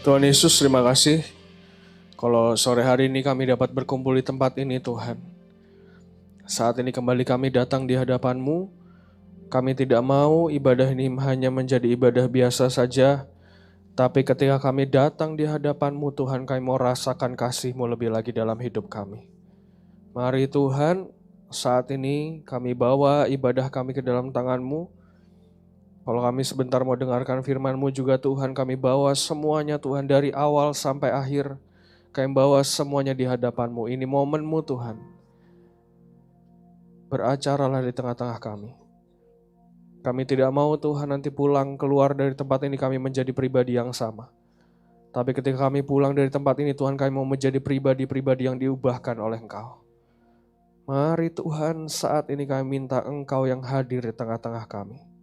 Tuhan Yesus, terima kasih kalau sore hari ini kami dapat berkumpul di tempat ini Tuhan. Saat ini kembali kami datang di hadapan-Mu. Kami tidak mau ibadah ini hanya menjadi ibadah biasa saja, tapi ketika kami datang di hadapan-Mu Tuhan, kami mau rasakan kasih-Mu lebih lagi dalam hidup kami. Mari Tuhan, saat ini kami bawa ibadah kami ke dalam tangan-Mu. Kalau kami sebentar mau dengarkan firman-Mu juga Tuhan, kami bawa semuanya Tuhan dari awal sampai akhir. Kami bawa semuanya di hadapan-Mu. Ini momen-Mu Tuhan. Beracaralah di tengah-tengah kami. Kami tidak mau Tuhan nanti pulang keluar dari tempat ini kami menjadi pribadi yang sama. Tapi ketika kami pulang dari tempat ini Tuhan, kami mau menjadi pribadi-pribadi yang diubahkan oleh Engkau. Mari Tuhan, saat ini kami minta Engkau yang hadir di tengah-tengah kami.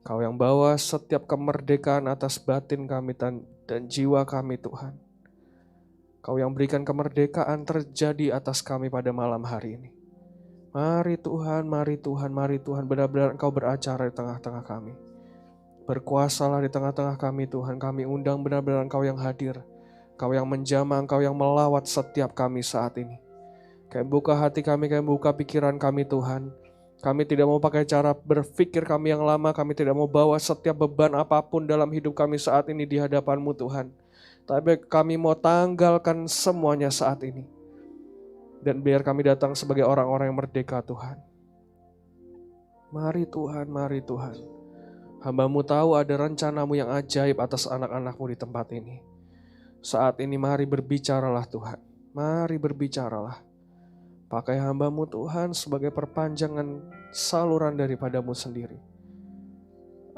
Kau yang bawa setiap kemerdekaan atas batin kami dan jiwa kami Tuhan. Kau yang berikan kemerdekaan terjadi atas kami pada malam hari ini. Mari Tuhan, mari Tuhan, mari Tuhan, benar-benar Engkau beracara di tengah-tengah kami. Berkuasalah di tengah-tengah kami Tuhan, kami undang benar-benar Engkau yang hadir. Engkau yang menjamah, Engkau yang melawat setiap kami saat ini. Kami buka hati kami, kami buka pikiran kami Tuhan. Kami tidak mau pakai cara berpikir kami yang lama, kami tidak mau bawa setiap beban apapun dalam hidup kami saat ini di hadapan-Mu Tuhan. Tapi kami mau tanggalkan semuanya saat ini. Dan biar kami datang sebagai orang-orang yang merdeka Tuhan. Mari Tuhan, mari Tuhan. Hamba-Mu tahu ada rencana-Mu yang ajaib atas anak-anak-Mu di tempat ini. Saat ini mari berbicaralah Tuhan. Mari berbicaralah. Pakai hamba-Mu Tuhan sebagai perpanjangan saluran daripada-Mu sendiri.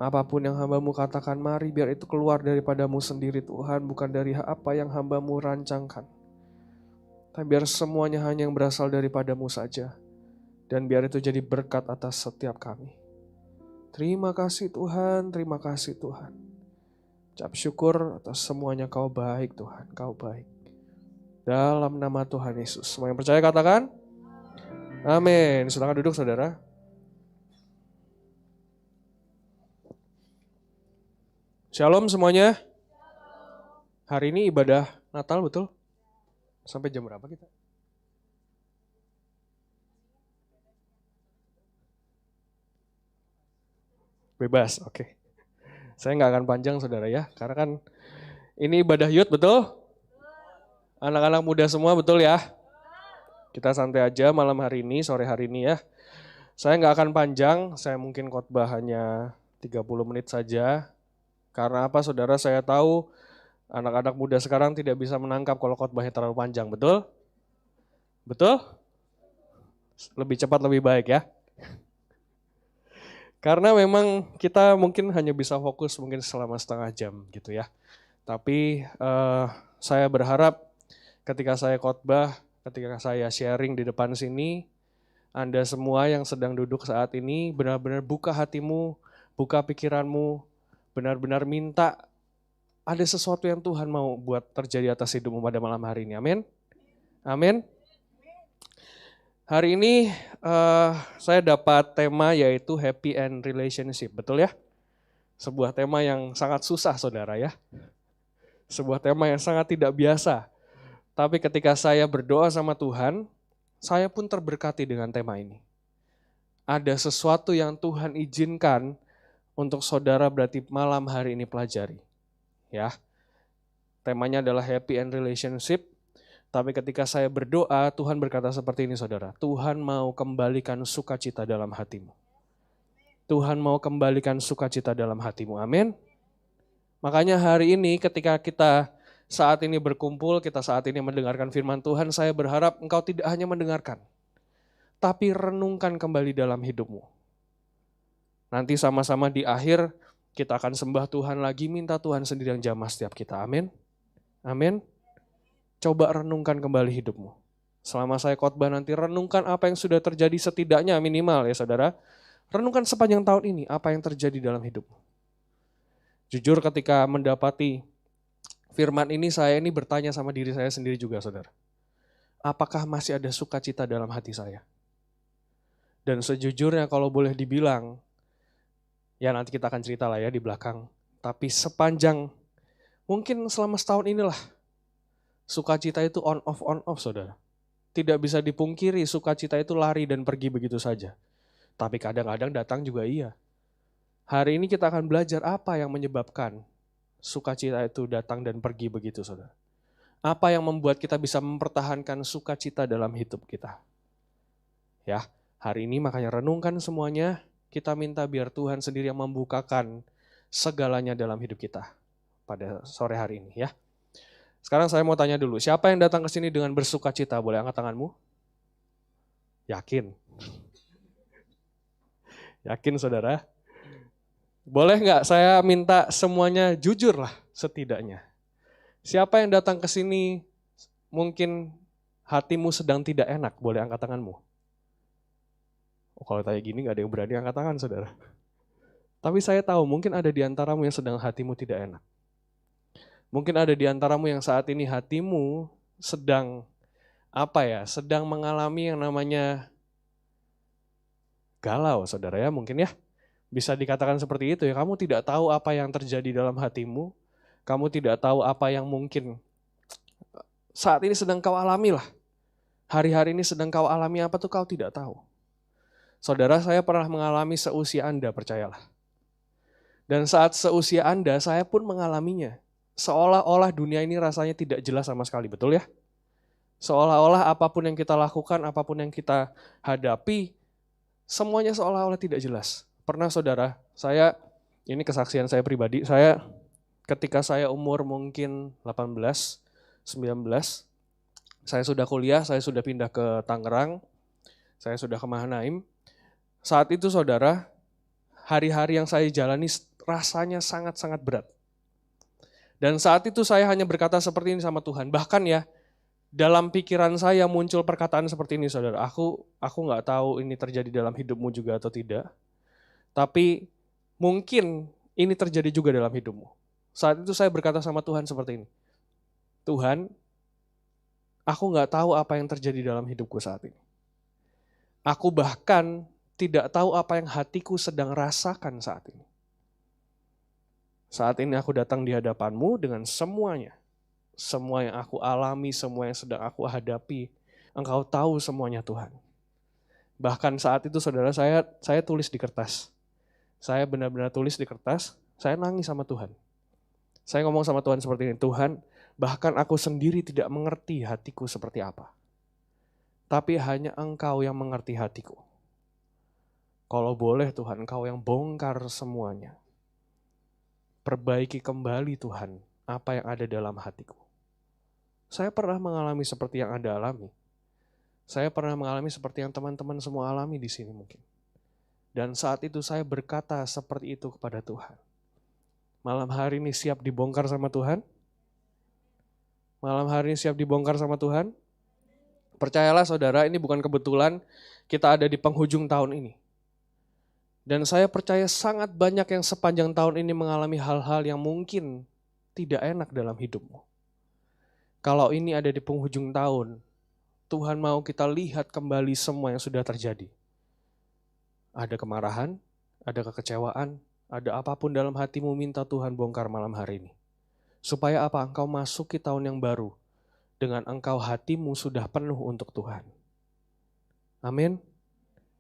Apapun yang hamba-Mu katakan, mari biar itu keluar daripada-Mu sendiri Tuhan, bukan dari apa yang hamba-Mu rancangkan. Tapi biar semuanya hanya yang berasal daripada-Mu saja. Dan biar itu jadi berkat atas setiap kami. Terima kasih Tuhan, terima kasih Tuhan. Ucap syukur atas semuanya, Kau baik Tuhan, Kau baik. Dalam nama Tuhan Yesus. Semua yang percaya katakan? Amin. Silakan duduk saudara. Shalom semuanya. Hari ini ibadah Natal betul? Sampai jam berapa kita? Bebas, oke. Saya nggak akan panjang saudara ya, karena kan ini ibadah youth betul? Anak-anak muda semua betul ya? Kita santai aja malam hari ini, sore hari ini ya. Saya nggak akan panjang, saya mungkin khotbah hanya 30 menit saja. Karena apa saudara, saya tahu anak-anak muda sekarang tidak bisa menangkap kalau khotbahnya terlalu panjang, betul? Betul? Lebih cepat lebih baik ya. Karena memang kita mungkin hanya bisa fokus mungkin selama setengah jam gitu ya. Tapi saya berharap ketika saya khotbah, ketika saya sharing di depan sini, Anda semua yang sedang duduk saat ini benar-benar buka hatimu, buka pikiranmu, benar-benar minta ada sesuatu yang Tuhan mau buat terjadi atas hidupmu pada malam hari ini. Amin. Amin. Hari ini saya dapat tema yaitu happy and relationship, betul ya? Sebuah tema yang sangat susah saudara ya. Sebuah tema yang sangat tidak biasa. Tapi ketika saya berdoa sama Tuhan, saya pun terberkati dengan tema ini. Ada sesuatu yang Tuhan izinkan untuk saudara berarti malam hari ini pelajari. Ya. Temanya adalah happy and relationship. Tapi ketika saya berdoa, Tuhan berkata seperti ini saudara. Tuhan mau kembalikan sukacita dalam hatimu. Tuhan mau kembalikan sukacita dalam hatimu. Amin. Makanya hari ini ketika kita saat ini berkumpul, kita saat ini mendengarkan firman Tuhan, saya berharap engkau tidak hanya mendengarkan, tapi renungkan kembali dalam hidupmu. Nanti sama-sama di akhir kita akan sembah Tuhan lagi, minta Tuhan sendiri yang jamah setiap kita. Amin. Amin. Coba renungkan kembali hidupmu. Selama saya khotbah nanti renungkan apa yang sudah terjadi setidaknya minimal ya saudara. Renungkan sepanjang tahun ini apa yang terjadi dalam hidupmu. Jujur ketika mendapati firman ini saya ini bertanya sama diri saya sendiri juga saudara. Apakah masih ada sukacita dalam hati saya? Dan sejujurnya kalau boleh dibilang, ya nanti kita akan cerita lah ya di belakang. Tapi sepanjang Mungkin selama setahun inilah sukacita itu on off saudara. Tidak bisa dipungkiri sukacita itu lari dan pergi begitu saja. Tapi kadang-kadang datang juga iya. Hari ini kita akan belajar apa yang menyebabkan sukacita itu datang dan pergi begitu saudara. Apa yang membuat kita bisa mempertahankan sukacita dalam hidup kita. Ya, hari ini makanya renungkan semuanya. Kita minta biar Tuhan sendiri yang membukakan segalanya dalam hidup kita pada sore hari ini ya. Sekarang saya mau tanya dulu, siapa yang datang ke sini dengan bersukacita? Boleh angkat tanganmu? Yakin? Yakin saudara? Boleh nggak saya minta semuanya jujur lah setidaknya. Siapa yang datang ke sini mungkin hatimu sedang tidak enak? Boleh angkat tanganmu? Oh, kalau tanya gini nggak ada yang berani angkat tangan saudara. Tapi saya tahu mungkin ada di antaramu yang sedang hatimu tidak enak. Mungkin ada di antaramu yang saat ini hatimu sedang sedang mengalami yang namanya galau saudara ya mungkin ya. Bisa dikatakan seperti itu ya, kamu tidak tahu apa yang terjadi dalam hatimu, kamu tidak tahu apa yang mungkin saat ini sedang kau alami lah. Hari-hari ini sedang kau alami apa tuh kau tidak tahu. Saudara, saya pernah mengalami seusia Anda, percayalah. Dan saat seusia Anda, saya pun mengalaminya. Seolah-olah dunia ini rasanya tidak jelas sama sekali, betul ya? Seolah-olah apapun yang kita lakukan, apapun yang kita hadapi, semuanya seolah-olah tidak jelas. Pernah saudara, ini kesaksian saya pribadi, ketika saya umur mungkin 18, 19, saya sudah kuliah, saya sudah pindah ke Tangerang, saya sudah ke Mahanaim. Saat itu saudara, hari-hari yang saya jalani rasanya sangat-sangat berat. Dan saat itu saya hanya berkata seperti ini sama Tuhan. Bahkan ya, dalam pikiran saya muncul perkataan seperti ini saudara. Aku nggak tahu ini terjadi dalam hidupmu juga atau tidak. Tapi mungkin ini terjadi juga dalam hidupmu. Saat itu saya berkata sama Tuhan seperti ini. Tuhan, aku nggak tahu apa yang terjadi dalam hidupku saat ini. Aku bahkan tidak tahu apa yang hatiku sedang rasakan saat ini. Saat ini aku datang di hadapanmu dengan semuanya. Semua yang aku alami, semua yang sedang aku hadapi. Engkau tahu semuanya Tuhan. Bahkan saat itu saudara saya tulis di kertas. Saya benar-benar tulis di kertas, saya nangis sama Tuhan. Saya ngomong sama Tuhan seperti ini, Tuhan, bahkan aku sendiri tidak mengerti hatiku seperti apa. Tapi hanya Engkau yang mengerti hatiku. Kalau boleh Tuhan, Engkau yang bongkar semuanya. Perbaiki kembali Tuhan, apa yang ada dalam hatiku. Saya pernah mengalami seperti yang Anda alami. Saya pernah mengalami seperti yang teman-teman semua alami di sini mungkin. Dan saat itu saya berkata seperti itu kepada Tuhan. Malam hari ini siap dibongkar sama Tuhan? Malam hari ini siap dibongkar sama Tuhan? Percayalah saudara, ini bukan kebetulan kita ada di penghujung tahun ini. Dan saya percaya sangat banyak yang sepanjang tahun ini mengalami hal-hal yang mungkin tidak enak dalam hidupmu. Kalau ini ada di penghujung tahun, Tuhan mau kita lihat kembali semua yang sudah terjadi. Ada kemarahan, ada kekecewaan, ada apapun dalam hatimu minta Tuhan bongkar malam hari ini. Supaya apa? Engkau masuki tahun yang baru dengan engkau hatimu sudah penuh untuk Tuhan. Amin.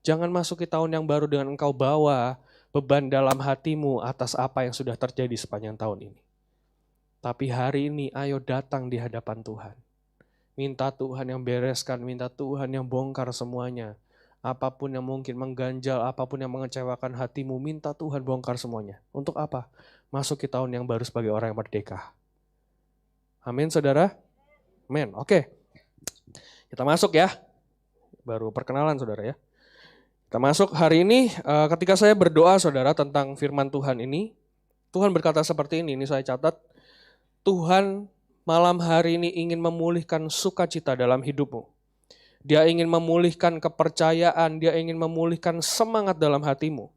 Jangan masuki tahun yang baru dengan engkau bawa beban dalam hatimu atas apa yang sudah terjadi sepanjang tahun ini. Tapi hari ini ayo datang di hadapan Tuhan. Minta Tuhan yang bereskan, minta Tuhan yang bongkar semuanya. Apapun yang mungkin mengganjal, apapun yang mengecewakan hatimu, minta Tuhan bongkar semuanya. Untuk apa? Masuki tahun yang baru sebagai orang yang merdeka. Amin saudara? Amin. Oke. Kita masuk ya. Baru perkenalan saudara ya. Kita masuk hari ini, ketika saya berdoa saudara tentang firman Tuhan ini, Tuhan berkata seperti ini saya catat, Tuhan malam hari ini ingin memulihkan sukacita dalam hidupmu. Dia ingin memulihkan kepercayaan, dia ingin memulihkan semangat dalam hatimu.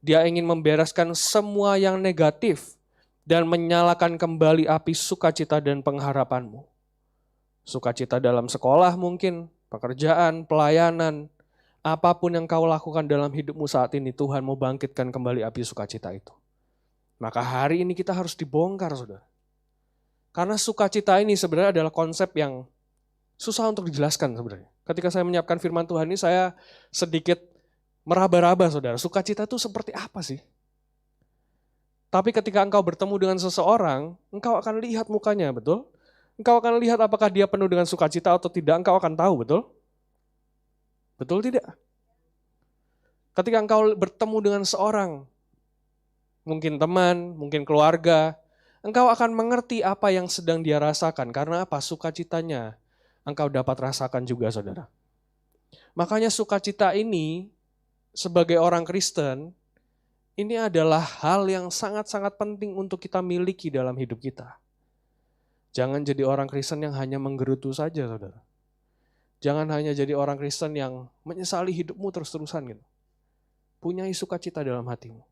Dia ingin membereskan semua yang negatif dan menyalakan kembali api sukacita dan pengharapanmu. Sukacita dalam sekolah mungkin, pekerjaan, pelayanan, apapun yang kau lakukan dalam hidupmu saat ini, Tuhan mau bangkitkan kembali api sukacita itu. Maka hari ini kita harus dibongkar, saudara. Karena sukacita ini sebenarnya adalah konsep yang susah untuk dijelaskan sebenarnya. Ketika saya menyiapkan firman Tuhan ini, saya sedikit meraba-raba saudara. Sukacita itu seperti apa sih? Tapi ketika engkau bertemu dengan seseorang, engkau akan lihat mukanya, betul? Engkau akan lihat apakah dia penuh dengan sukacita atau tidak, engkau akan tahu, betul? Betul tidak? Ketika engkau bertemu dengan seorang, mungkin teman, mungkin keluarga, engkau akan mengerti apa yang sedang dia rasakan. Karena apa? Sukacitanya engkau dapat rasakan juga, saudara. Makanya sukacita ini sebagai orang Kristen, ini adalah hal yang sangat-sangat penting untuk kita miliki dalam hidup kita. Jangan jadi orang Kristen yang hanya menggerutu saja, saudara. Jangan hanya jadi orang Kristen yang menyesali hidupmu terus-terusan gitu. Punyai sukacita dalam hatimu.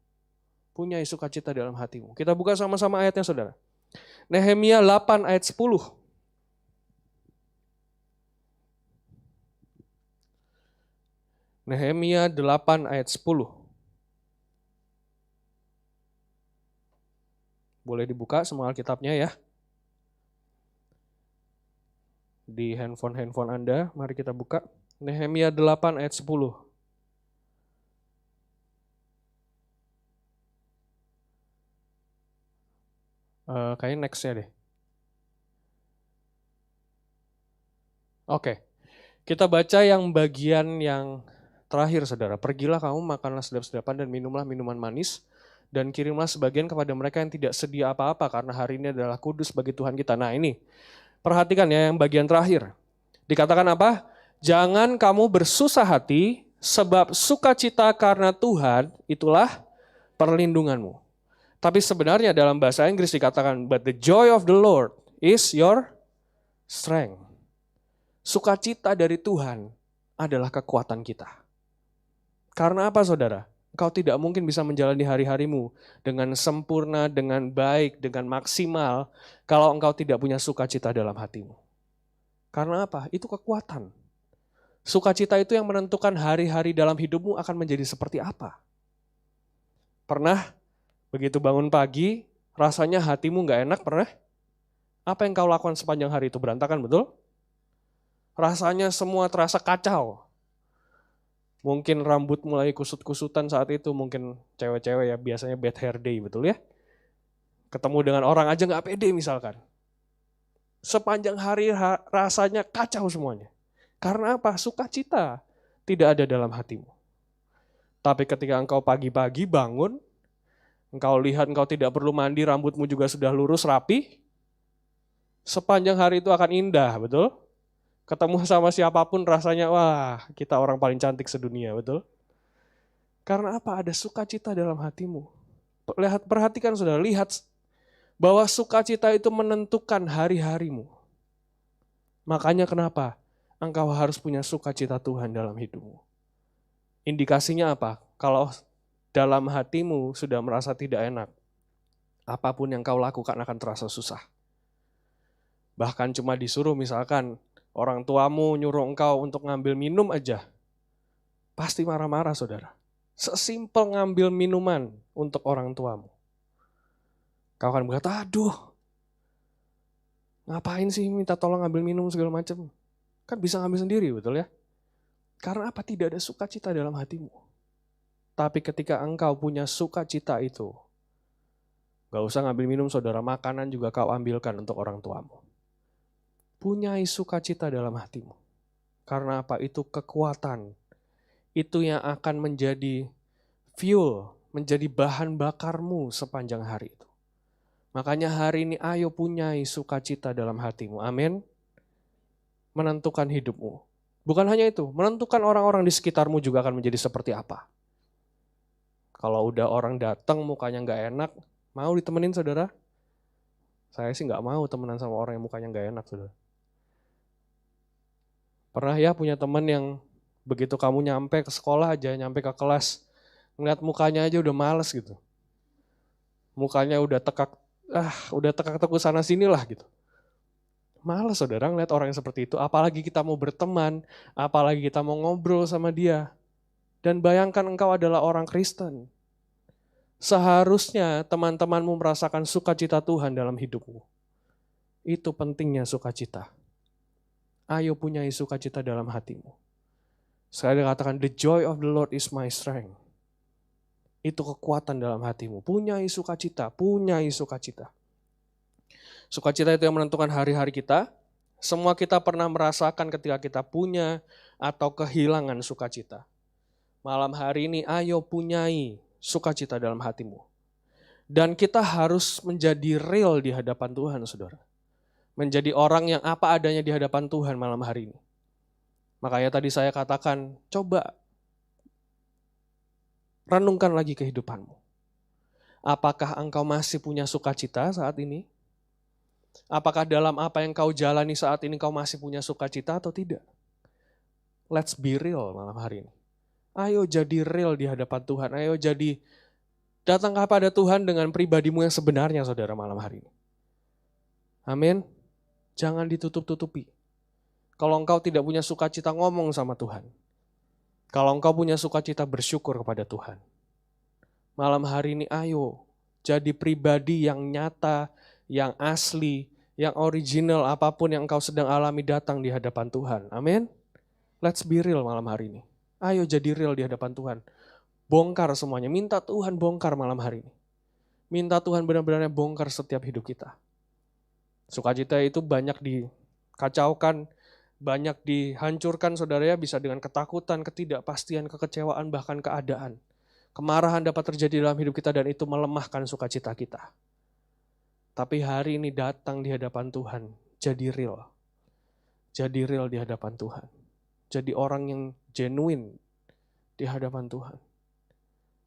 Punyai sukacita dalam hatimu. Kita buka sama-sama ayatnya, saudara. Nehemia 8 ayat 10. Nehemia 8 ayat 10. Boleh dibuka semua Alkitabnya ya. Di handphone Anda, mari kita buka. Nehemia 8 ayat 10. Kayaknya next-nya deh. Oke, kita baca yang bagian yang terakhir, saudara. Pergilah kamu, makanlah sedap-sedapan dan minumlah minuman manis, dan kirimlah sebagian kepada mereka yang tidak sedia apa-apa, karena hari ini adalah kudus bagi Tuhan kita. Nah ini, perhatikan ya yang bagian terakhir. Dikatakan apa? Jangan kamu bersusah hati, sebab sukacita karena Tuhan itulah perlindunganmu. Tapi sebenarnya dalam bahasa Inggris dikatakan, but the joy of the Lord is your strength. Sukacita dari Tuhan adalah kekuatan kita. Karena apa, saudara? Engkau tidak mungkin bisa menjalani hari-harimu dengan sempurna, dengan baik, dengan maksimal, kalau engkau tidak punya sukacita dalam hatimu. Karena apa? Itu kekuatan. Sukacita itu yang menentukan hari-hari dalam hidupmu akan menjadi seperti apa. Pernah begitu bangun pagi, rasanya hatimu gak enak, pernah? Apa yang kau lakukan sepanjang hari itu? Berantakan, betul? Rasanya semua terasa kacau. Mungkin rambut mulai kusut-kusutan saat itu, mungkin cewek-cewek ya biasanya bad hair day, betul ya? Ketemu dengan orang aja gak pede misalkan. Sepanjang hari rasanya kacau semuanya. Karena apa? Sukacita tidak ada dalam hatimu. Tapi ketika engkau pagi-pagi bangun, engkau lihat engkau tidak perlu mandi, rambutmu juga sudah lurus, rapi. Sepanjang hari itu akan indah, betul? Ketemu sama siapapun rasanya, wah kita orang paling cantik sedunia, betul? Karena apa? Ada sukacita dalam hatimu. Perhatikan saudara, lihat bahwa sukacita itu menentukan hari-harimu. Makanya kenapa? Engkau harus punya sukacita Tuhan dalam hidupmu. Indikasinya apa? Kalau dalam hatimu sudah merasa tidak enak, apapun yang kau lakukan akan terasa susah. Bahkan cuma disuruh misalkan orang tuamu nyuruh engkau untuk ngambil minum aja, pasti marah-marah saudara. Sesimpel ngambil minuman untuk orang tuamu. Kau akan berkata, aduh, ngapain sih minta tolong ngambil minum segala macam? Kan bisa ngambil sendiri, betul ya? Karena apa? Tidak ada sukacita dalam hatimu. Tapi ketika engkau punya sukacita itu, gak usah ngambil minum saudara, makanan juga kau ambilkan untuk orang tuamu. Punyai sukacita dalam hatimu. Karena apa? Itu kekuatan. Itu yang akan menjadi fuel, menjadi bahan bakarmu sepanjang hari itu. Makanya hari ini ayo punyai sukacita dalam hatimu. Amin. Menentukan hidupmu. Bukan hanya itu, menentukan orang-orang di sekitarmu juga akan menjadi seperti apa. Kalau udah orang datang mukanya gak enak, mau ditemenin saudara? Saya sih gak mau temenan sama orang yang mukanya gak enak saudara. Pernah ya punya teman yang begitu kamu nyampe ke sekolah aja, nyampe ke kelas, ngeliat mukanya aja udah males gitu. Mukanya udah tekak-tekuk sana sini lah gitu. Males saudara ngeliat orang yang seperti itu, apalagi kita mau berteman, apalagi kita mau ngobrol sama dia. Dan bayangkan engkau adalah orang Kristen. Seharusnya teman-temanmu merasakan sukacita Tuhan dalam hidupmu. Itu pentingnya sukacita. Ayo punyai sukacita dalam hatimu. Saya katakan, the joy of the Lord is my strength. Itu kekuatan dalam hatimu. Punyai sukacita, punyai sukacita. Sukacita itu yang menentukan hari-hari kita. Semua kita pernah merasakan ketika kita punya atau kehilangan sukacita. Malam hari ini ayo punyai sukacita dalam hatimu. Dan kita harus menjadi real di hadapan Tuhan, saudara. Menjadi orang yang apa adanya di hadapan Tuhan malam hari ini. Makanya tadi saya katakan, coba renungkan lagi kehidupanmu. Apakah engkau masih punya sukacita saat ini? Apakah dalam apa yang kau jalani saat ini kau masih punya sukacita atau tidak? Let's be real malam hari ini. Ayo jadi real di hadapan Tuhan. Ayo jadi datang kepada Tuhan dengan pribadimu yang sebenarnya, saudara, malam hari ini. Amin. Jangan ditutup-tutupi. Kalau engkau tidak punya sukacita, ngomong sama Tuhan. Kalau engkau punya sukacita, bersyukur kepada Tuhan. Malam hari ini ayo jadi pribadi yang nyata, yang asli, yang original, apapun yang engkau sedang alami datang di hadapan Tuhan. Amin. Let's be real malam hari ini. Ayo jadi real di hadapan Tuhan. Bongkar semuanya. Minta Tuhan bongkar malam hari ini. Minta Tuhan benar-benar bongkar setiap hidup kita. Sukacita itu banyak dikacaukan, banyak dihancurkan, saudara ya, bisa dengan ketakutan, ketidakpastian, kekecewaan, bahkan keadaan. Kemarahan dapat terjadi dalam hidup kita dan itu melemahkan sukacita kita. Tapi hari ini datang di hadapan Tuhan, jadi real. Jadi real di hadapan Tuhan. Jadi orang yang genuine di hadapan Tuhan.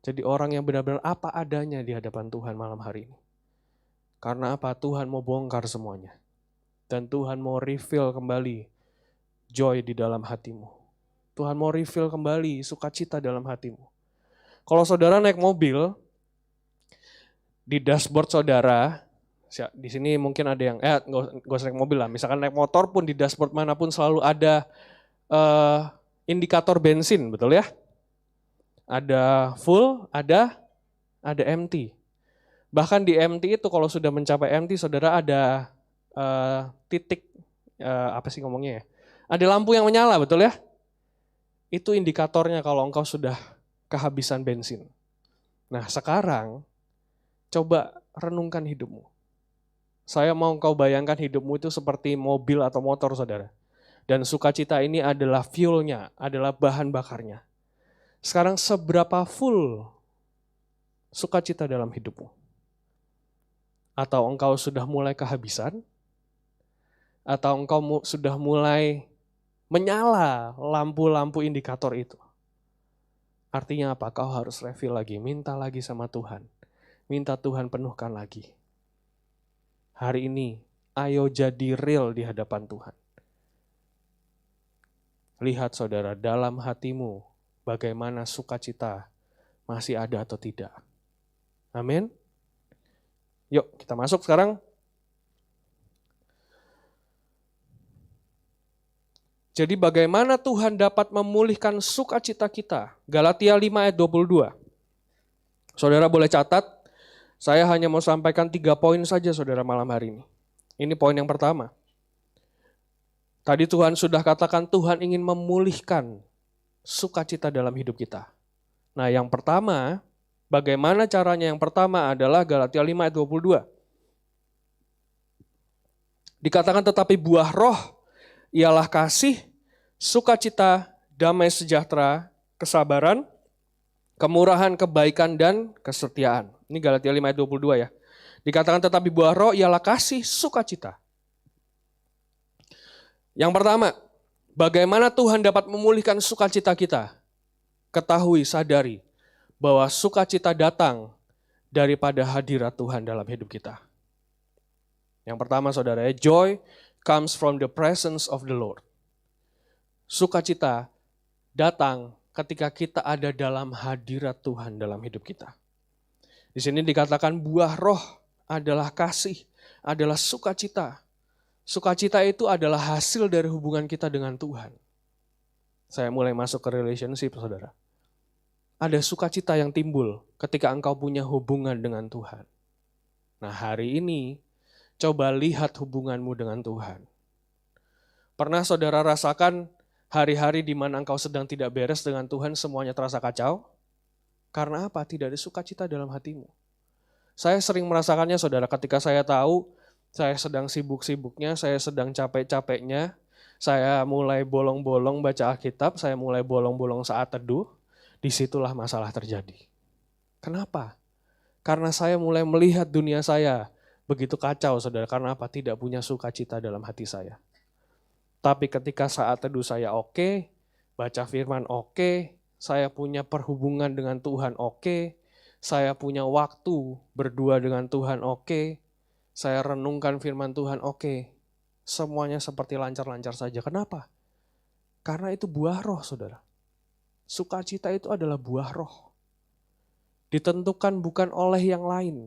Jadi orang yang benar-benar apa adanya di hadapan Tuhan malam hari ini. Karena apa? Tuhan mau bongkar semuanya. Dan Tuhan mau refill kembali joy di dalam hatimu. Tuhan mau refill kembali sukacita dalam hatimu. Kalau saudara naik mobil, di dashboard saudara, di sini mungkin ada yang, nggak usah naik mobil lah, misalkan naik motor pun di dashboard manapun selalu ada indikator bensin, betul ya? Ada full, ada empty. Bahkan di empty itu kalau sudah mencapai empty, saudara ada titik, apa sih ngomongnya ya? Ada lampu yang menyala, betul ya? Itu indikatornya kalau engkau sudah kehabisan bensin. Nah sekarang, coba renungkan hidupmu. Saya mau engkau bayangkan hidupmu itu seperti mobil atau motor, saudara. Dan sukacita ini adalah fuelnya, adalah bahan bakarnya. Sekarang seberapa full sukacita dalam hidupmu? Atau engkau sudah mulai kehabisan? Atau engkau sudah mulai menyala lampu-lampu indikator itu? Artinya apa? Kau harus refill lagi, minta lagi sama Tuhan. Minta Tuhan penuhkan lagi. Hari ini, ayo jadi real di hadapan Tuhan. Lihat saudara, dalam hatimu bagaimana sukacita masih ada atau tidak. Amin. Yuk kita masuk sekarang. Jadi bagaimana Tuhan dapat memulihkan sukacita kita? Galatia 5 ayat 22. Saudara boleh catat, saya hanya mau sampaikan 3 poin saja saudara malam hari ini. Ini poin yang pertama. Tadi Tuhan sudah katakan Tuhan ingin memulihkan sukacita dalam hidup kita. Nah yang pertama, bagaimana caranya? Yang pertama adalah Galatia 5 ayat 22. Dikatakan tetapi buah roh ialah kasih, sukacita, damai sejahtera, kesabaran, kemurahan, kebaikan, dan kesetiaan. Ini Galatia 5 ayat 22 ya. Dikatakan tetapi buah roh ialah kasih, sukacita. Yang pertama, bagaimana Tuhan dapat memulihkan sukacita kita? Ketahui, sadari bahwa sukacita datang daripada hadirat Tuhan dalam hidup kita. Yang pertama saudara, joy comes from the presence of the Lord. Sukacita datang ketika kita ada dalam hadirat Tuhan dalam hidup kita. Di sini dikatakan buah roh adalah kasih, adalah sukacita. Sukacita itu adalah hasil dari hubungan kita dengan Tuhan. Saya mulai masuk ke relationship, saudara. Ada sukacita yang timbul ketika engkau punya hubungan dengan Tuhan. Nah hari ini, Coba lihat hubunganmu dengan Tuhan. Pernah saudara rasakan hari-hari di mana engkau sedang tidak beres dengan Tuhan, semuanya terasa kacau? Karena apa? Tidak ada sukacita dalam hatimu. Saya sering merasakannya saudara, ketika saya tahu saya sedang sibuk-sibuknya, saya sedang capek-capeknya, saya mulai bolong-bolong baca Alkitab, saya mulai bolong-bolong saat teduh, disitulah masalah terjadi. Kenapa? Karena saya mulai melihat dunia saya begitu kacau saudara, karena apa? Tidak punya sukacita dalam hati saya. Tapi ketika saat teduh saya oke, baca firman oke, saya punya perhubungan dengan Tuhan oke, saya punya waktu berdua dengan Tuhan oke, saya renungkan firman Tuhan oke, semuanya seperti lancar-lancar saja. Kenapa? Karena itu buah roh saudara. Sukacita itu adalah buah roh. Ditentukan bukan oleh yang lain,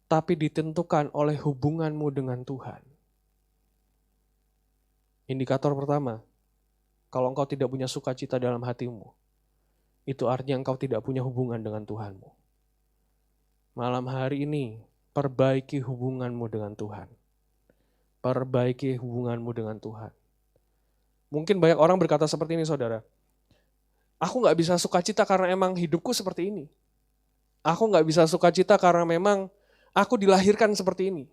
tapi ditentukan oleh hubunganmu dengan Tuhan. Indikator pertama, kalau engkau tidak punya sukacita dalam hatimu, itu artinya engkau tidak punya hubungan dengan Tuhanmu. Malam hari ini, perbaiki hubunganmu dengan Tuhan. Perbaiki hubunganmu dengan Tuhan. Mungkin banyak orang berkata seperti ini saudara, aku gak bisa sukacita karena emang hidupku seperti ini. Aku gak bisa sukacita karena memang aku dilahirkan seperti ini.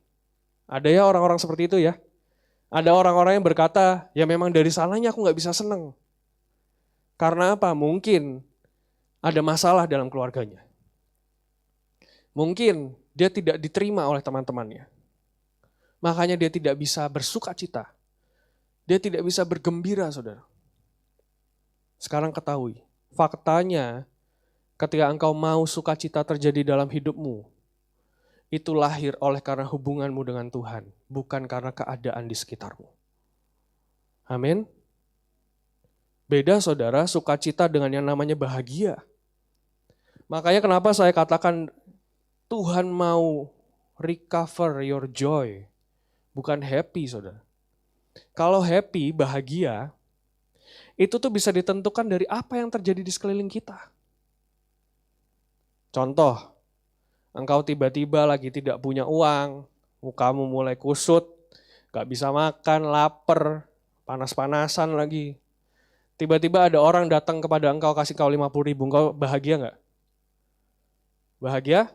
Ada ya orang-orang seperti itu ya. Ada orang-orang yang berkata, ya memang dari sananya aku gak bisa senang. Karena apa? Mungkin ada masalah dalam keluarganya. Mungkin dia tidak diterima oleh teman-temannya. Makanya dia tidak bisa bersukacita. Dia tidak bisa bergembira, saudara. Sekarang ketahui, faktanya ketika engkau mau sukacita terjadi dalam hidupmu, itu lahir oleh karena hubunganmu dengan Tuhan, bukan karena keadaan di sekitarmu. Amin. Beda saudara, sukacita dengan yang namanya bahagia. Makanya kenapa saya katakan Tuhan mau recover your joy, bukan happy saudara. Kalau happy, bahagia, itu tuh bisa ditentukan dari apa yang terjadi di sekeliling kita. Contoh, engkau tiba-tiba lagi tidak punya uang, mukamu mulai kusut, gak bisa makan, lapar, panas-panasan lagi. Tiba-tiba ada orang datang kepada engkau, kasih kau 50.000, engkau bahagia gak? Bahagia?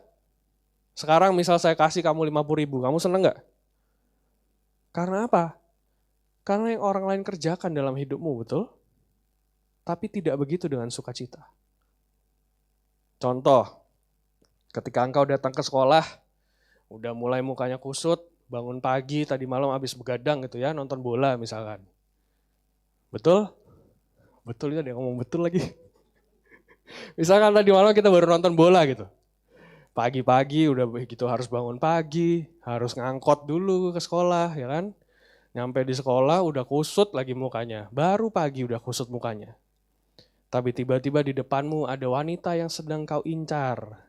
Sekarang misal saya kasih kamu 50.000, kamu seneng gak? Karena apa? Karena yang orang lain kerjakan dalam hidupmu, betul? Tapi tidak begitu dengan sukacita. Contoh, ketika engkau datang ke sekolah, udah mulai mukanya kusut, bangun pagi, tadi malam habis begadang gitu ya, nonton bola misalkan. Betul? Betul ya, dia ngomong betul lagi. Misalkan tadi malam kita baru nonton bola gitu. Pagi-pagi udah begitu harus bangun pagi, harus ngangkot dulu ke sekolah ya kan. Nyampe di sekolah udah kusut lagi mukanya, baru pagi udah kusut mukanya. Tapi tiba-tiba di depanmu ada wanita yang sedang kau incar.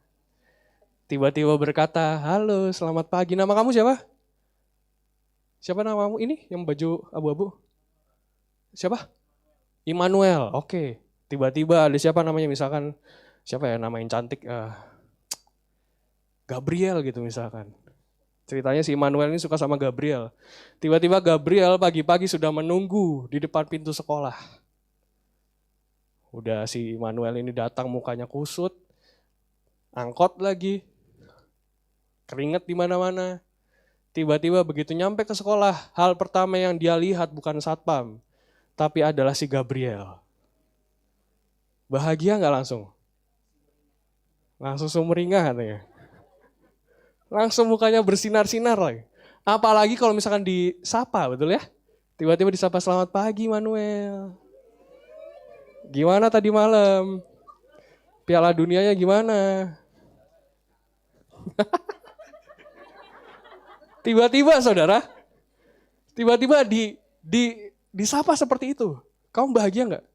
Tiba-tiba berkata, halo selamat pagi, nama kamu siapa? Siapa namamu ini yang baju abu-abu? Siapa? Immanuel, oke. Tiba-tiba ada siapa namanya misalkan, siapa ya nama yang cantik? Gabriel gitu misalkan. Ceritanya si Immanuel ini suka sama Gabriel. Tiba-tiba Gabriel pagi-pagi sudah menunggu di depan pintu sekolah. Udah si Immanuel ini datang mukanya kusut, angkot lagi, keringet di mana-mana. Tiba-tiba begitu nyampe ke sekolah, hal pertama yang dia lihat bukan satpam, tapi adalah si Gabriel. Bahagia nggak langsung? Langsung sumringah katanya. Langsung mukanya bersinar-sinar lagi. Apalagi kalau misalkan disapa, betul ya? Tiba-tiba disapa, selamat pagi Manuel. Gimana tadi malam? Piala dunianya gimana? Tiba-tiba saudara, tiba-tiba disapa seperti itu. Kamu bahagia nggak?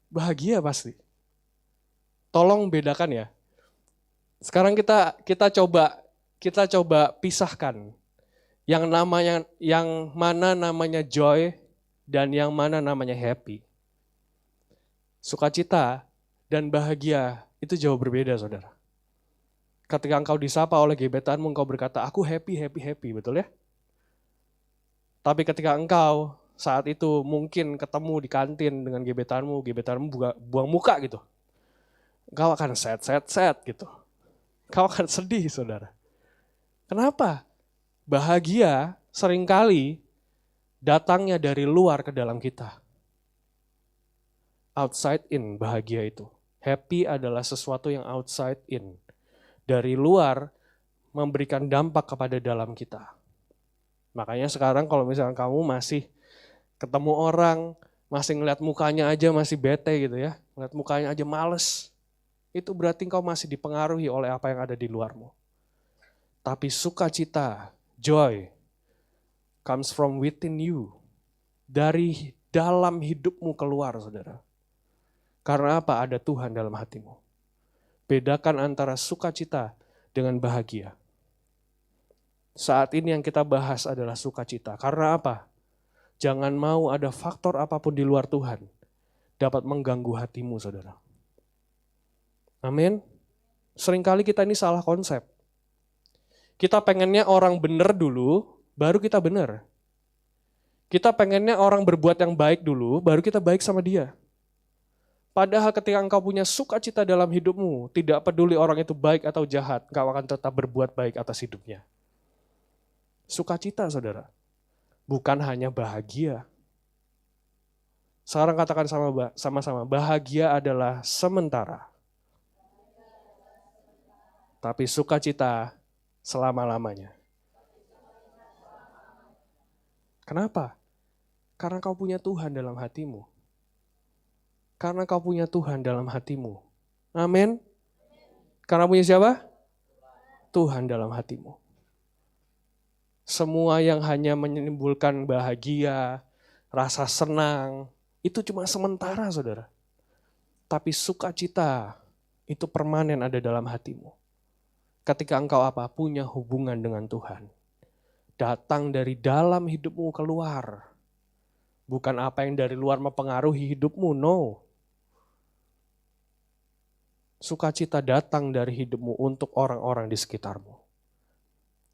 Bahagia pasti. Tolong bedakan ya. Sekarang kita coba pisahkan yang mana namanya joy dan yang mana namanya happy. Sukacita dan bahagia itu jauh berbeda, saudara. Ketika engkau disapa oleh gebetanmu, engkau berkata, aku happy, happy, happy, betul ya? Tapi ketika engkau saat itu mungkin ketemu di kantin dengan gebetanmu buang muka gitu. Engkau akan sad gitu. Engkau akan sedih, saudara. Kenapa? Bahagia seringkali datangnya dari luar ke dalam kita. Outside in bahagia itu. Happy adalah sesuatu yang outside in. Dari luar memberikan dampak kepada dalam kita. Makanya sekarang kalau misalnya kamu masih ketemu orang, masih ngeliat mukanya aja masih bete gitu ya, ngeliat mukanya aja males, itu berarti engkau masih dipengaruhi oleh apa yang ada di luarmu. Tapi sukacita, joy, comes from within you. Dari dalam hidupmu keluar, saudara. Karena apa? Ada Tuhan dalam hatimu. Bedakan antara sukacita dengan bahagia. Saat ini yang kita bahas adalah sukacita. Karena apa? Jangan mau ada faktor apapun di luar Tuhan dapat mengganggu hatimu, saudara. Amin. Seringkali kita ini salah konsep. Kita pengennya orang benar dulu, baru kita benar. Kita pengennya orang berbuat yang baik dulu, baru kita baik sama dia. Padahal ketika engkau punya sukacita dalam hidupmu, tidak peduli orang itu baik atau jahat, engkau akan tetap berbuat baik atas hidupnya. Sukacita, saudara. Bukan hanya bahagia. Sekarang katakan sama-sama, bahagia adalah sementara. Tapi sukacita selama-lamanya. Kenapa? Karena kau punya Tuhan dalam hatimu. Karena kau punya Tuhan dalam hatimu. Amin. Karena punya siapa? Tuhan dalam hatimu. Semua yang hanya menimbulkan bahagia, rasa senang, itu cuma sementara, saudara. Tapi sukacita itu permanen ada dalam hatimu. Ketika engkau punya hubungan dengan Tuhan. Datang dari dalam hidupmu keluar. Bukan apa yang dari luar mempengaruhi hidupmu, no. Sukacita datang dari hidupmu untuk orang-orang di sekitarmu.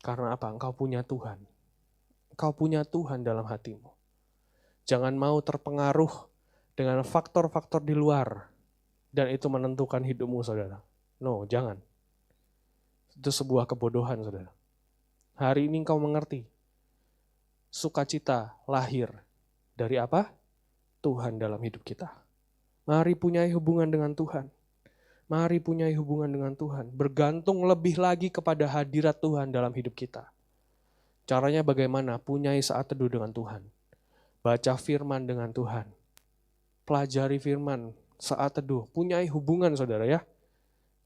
Karena apa? Engkau punya Tuhan. Engkau punya Tuhan dalam hatimu. Jangan mau terpengaruh dengan faktor-faktor di luar. Dan itu menentukan hidupmu, saudara. No, jangan. Itu sebuah kebodohan, saudara. Hari ini engkau mengerti. Sukacita lahir dari apa? Tuhan dalam hidup kita. Mari punyai hubungan dengan Tuhan. Mari punyai hubungan dengan Tuhan. Bergantung lebih lagi kepada hadirat Tuhan dalam hidup kita. Caranya bagaimana? Punyai saat teduh dengan Tuhan. Baca firman dengan Tuhan. Pelajari firman saat teduh. Punyai hubungan, saudara ya.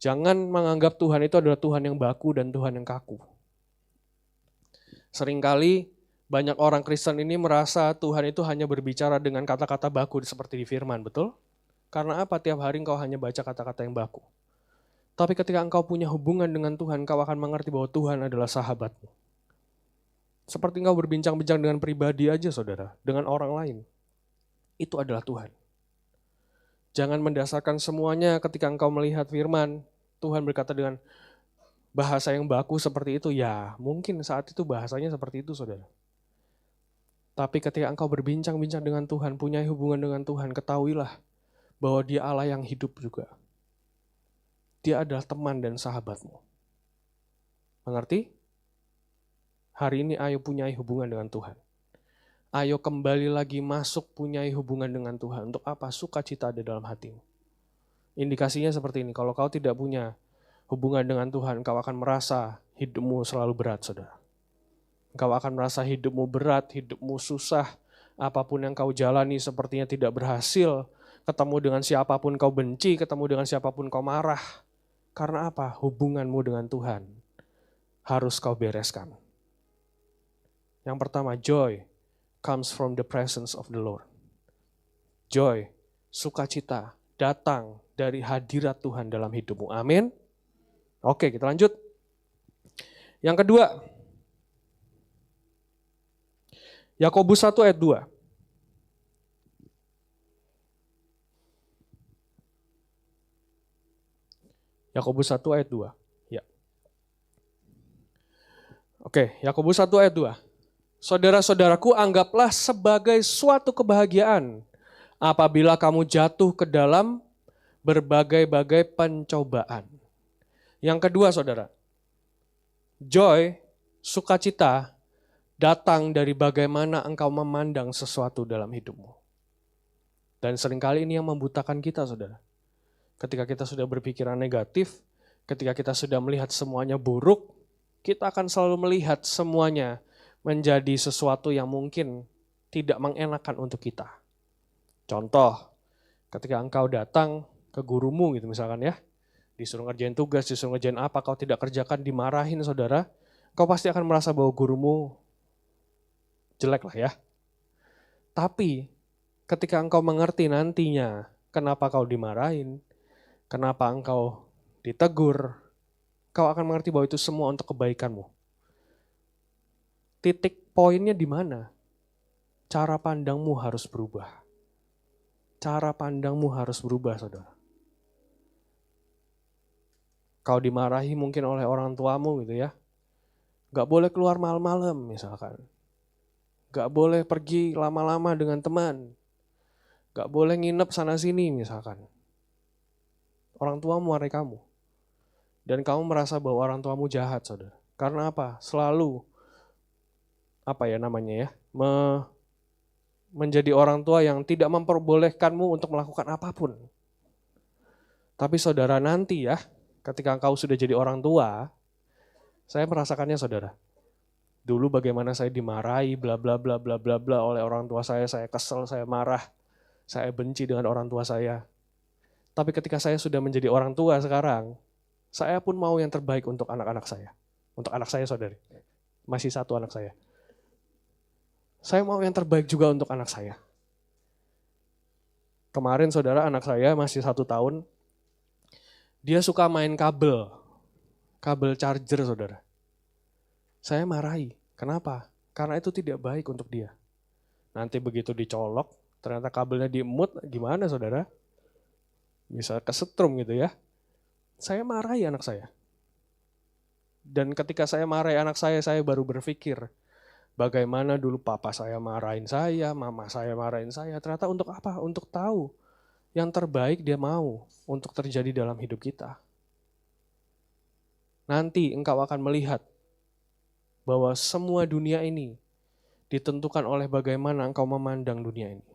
Jangan menganggap Tuhan itu adalah Tuhan yang baku dan Tuhan yang kaku. Seringkali banyak orang Kristen ini merasa Tuhan itu hanya berbicara dengan kata-kata baku seperti di firman, betul? Karena apa? Tiap hari engkau hanya baca kata-kata yang baku. Tapi ketika engkau punya hubungan dengan Tuhan, engkau akan mengerti bahwa Tuhan adalah sahabatmu. Seperti engkau berbincang-bincang dengan pribadi aja, saudara, dengan orang lain. Itu adalah Tuhan. Jangan mendasarkan semuanya ketika engkau melihat firman, Tuhan berkata dengan bahasa yang baku seperti itu, ya mungkin saat itu bahasanya seperti itu, saudara. Tapi ketika engkau berbincang-bincang dengan Tuhan, punya hubungan dengan Tuhan, ketahuilah bahwa Dia Allah yang hidup juga. Dia adalah teman dan sahabatmu. Mengerti? Hari ini ayo punyai hubungan dengan Tuhan. Ayo kembali lagi masuk punyai hubungan dengan Tuhan. Untuk apa? Sukacita ada dalam hatimu. Indikasinya seperti ini, kalau kau tidak punya hubungan dengan Tuhan, kau akan merasa hidupmu selalu berat, saudara. Kau akan merasa hidupmu berat, hidupmu susah, apapun yang kau jalani sepertinya tidak berhasil, ketemu dengan siapapun kau benci, ketemu dengan siapapun kau marah. Karena apa? Hubunganmu dengan Tuhan harus kau bereskan. Yang pertama, joy comes from the presence of the Lord. Joy, sukacita, datang dari hadirat Tuhan dalam hidupmu. Amin. Oke, kita lanjut. Yang kedua, Yakobus 1 ayat 2. Yakobus 1 ayat 2. Ya. Oke, Yakobus 1 ayat 2. Saudara-saudaraku, anggaplah sebagai suatu kebahagiaan apabila kamu jatuh ke dalam berbagai-bagai pencobaan. Yang kedua, saudara, joy, sukacita, datang dari bagaimana engkau memandang sesuatu dalam hidupmu. Dan seringkali ini yang membutakan kita, saudara. Ketika kita sudah berpikiran negatif, ketika kita sudah melihat semuanya buruk, kita akan selalu melihat semuanya menjadi sesuatu yang mungkin tidak mengenakan untuk kita. Contoh, ketika engkau datang ke gurumu gitu misalkan ya, disuruh ngerjain tugas, disuruh ngerjain apa, kau tidak kerjakan, dimarahin saudara, kau pasti akan merasa bahwa gurumu jelek lah ya. Tapi ketika engkau mengerti nantinya kenapa kau dimarahin, kenapa engkau ditegur, kau akan mengerti bahwa itu semua untuk kebaikanmu. Titik poinnya di mana? Cara pandangmu harus berubah. Cara pandangmu harus berubah, saudara. Kau dimarahi mungkin oleh orang tuamu gitu ya. Gak boleh keluar malam-malam misalkan. Gak boleh pergi lama-lama dengan teman. Gak boleh nginep sana-sini misalkan. Orang tuamu marahi kamu. Dan kamu merasa bahwa orang tuamu jahat, saudara. Karena apa? Selalu menjadi orang tua yang tidak memperbolehkanmu untuk melakukan apapun. Tapi saudara nanti ya, ketika engkau sudah jadi orang tua, saya merasakannya saudara. Dulu bagaimana saya dimarahi bla bla bla bla bla bla oleh orang tua saya kesel, saya marah, saya benci dengan orang tua saya. Tapi ketika saya sudah menjadi orang tua sekarang, saya pun mau yang terbaik untuk anak-anak saya. Untuk anak saya saudari, masih satu anak saya. Saya mau yang terbaik juga untuk anak saya. Kemarin saudara anak saya masih 1 tahun, dia suka main kabel charger saudara. Saya marahi, kenapa? Karena itu tidak baik untuk dia. Nanti begitu dicolok, ternyata kabelnya diemut, gimana saudara? Bisa kesetrum gitu ya. Saya marahi anak saya. Dan ketika saya marahi anak saya baru berpikir, bagaimana dulu papa saya marahin saya, mama saya marahin saya. Ternyata untuk apa? Untuk tahu yang terbaik dia mau untuk terjadi dalam hidup kita. Nanti engkau akan melihat bahwa semua dunia ini ditentukan oleh bagaimana engkau memandang dunia ini.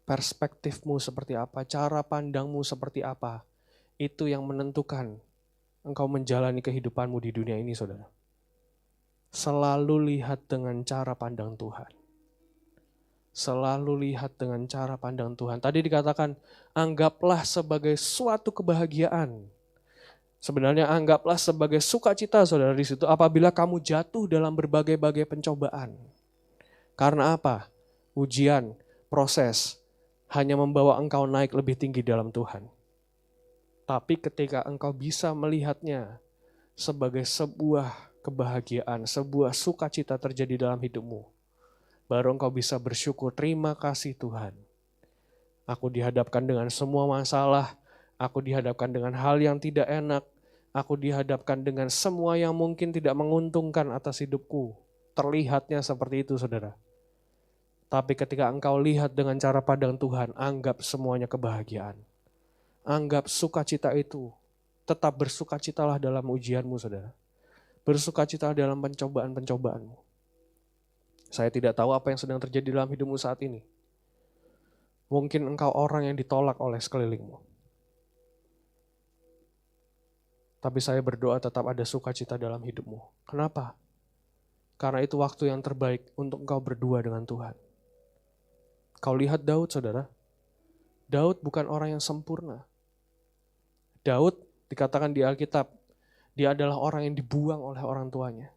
Perspektifmu seperti apa, cara pandangmu seperti apa, itu yang menentukan engkau menjalani kehidupanmu di dunia ini, saudara. Selalu lihat dengan cara pandang Tuhan. Selalu lihat dengan cara pandang Tuhan. Tadi dikatakan, anggaplah sebagai suatu kebahagiaan. Sebenarnya anggaplah sebagai sukacita, saudara, di situ apabila kamu jatuh dalam berbagai-bagai pencobaan. Karena apa? Ujian, proses, hanya membawa engkau naik lebih tinggi dalam Tuhan. Tapi ketika engkau bisa melihatnya sebagai sebuah kebahagiaan, sebuah sukacita terjadi dalam hidupmu, baru engkau bisa bersyukur, terima kasih Tuhan. Aku dihadapkan dengan semua masalah, aku dihadapkan dengan hal yang tidak enak, aku dihadapkan dengan semua yang mungkin tidak menguntungkan atas hidupku. Terlihatnya seperti itu, saudara. Tapi ketika engkau lihat dengan cara pandang Tuhan, anggap semuanya kebahagiaan. Anggap sukacita itu, tetap bersukacitalah dalam ujianmu, saudara. Bersukacitalah dalam pencobaan-pencobaanmu. Saya tidak tahu apa yang sedang terjadi dalam hidupmu saat ini. Mungkin engkau orang yang ditolak oleh sekelilingmu. Tapi saya berdoa tetap ada sukacita dalam hidupmu. Kenapa? Karena itu waktu yang terbaik untuk engkau berdua dengan Tuhan. Kau lihat Daud, saudara. Daud bukan orang yang sempurna. Daud dikatakan di Alkitab, dia adalah orang yang dibuang oleh orang tuanya.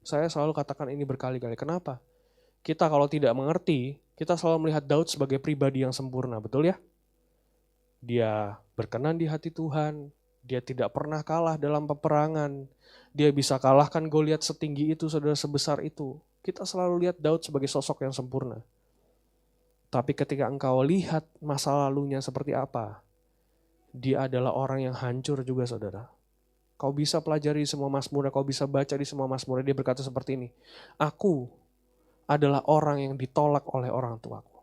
Saya selalu katakan ini berkali-kali. Kenapa? Kita kalau tidak mengerti, kita selalu melihat Daud sebagai pribadi yang sempurna, betul ya? Dia berkenan di hati Tuhan, dia tidak pernah kalah dalam peperangan, dia bisa kalahkan Goliat setinggi itu, saudara, sebesar itu. Kita selalu lihat Daud sebagai sosok yang sempurna. Tapi ketika engkau lihat masa lalunya seperti apa, dia adalah orang yang hancur juga, saudara. kau bisa pelajari semua mazmurnya, kau bisa baca di semua mazmurnya. Dia berkata seperti ini, aku adalah orang yang ditolak oleh orang tuaku.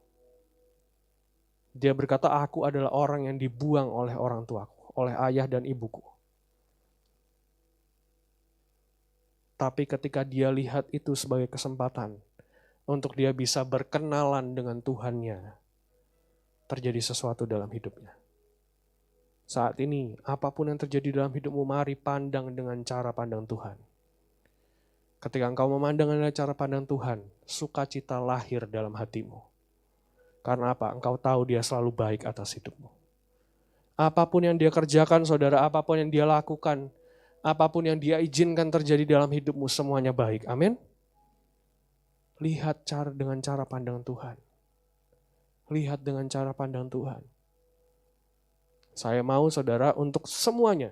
Dia berkata, aku adalah orang yang dibuang oleh orang tuaku, oleh ayah dan ibuku. Tapi ketika dia lihat itu sebagai kesempatan untuk dia bisa berkenalan dengan Tuhannya, terjadi sesuatu dalam hidupnya. Saat ini, apapun yang terjadi dalam hidupmu, mari pandang dengan cara pandang Tuhan. Ketika engkau memandang dengan cara pandang Tuhan, sukacita lahir dalam hatimu. Karena apa? Engkau tahu dia selalu baik atas hidupmu. Apapun yang dia kerjakan, saudara, apapun yang dia lakukan, apapun yang dia izinkan terjadi dalam hidupmu, semuanya baik. Amin. Lihat dengan cara pandang Tuhan. Lihat dengan cara pandang Tuhan. Saya mau, saudara, untuk semuanya.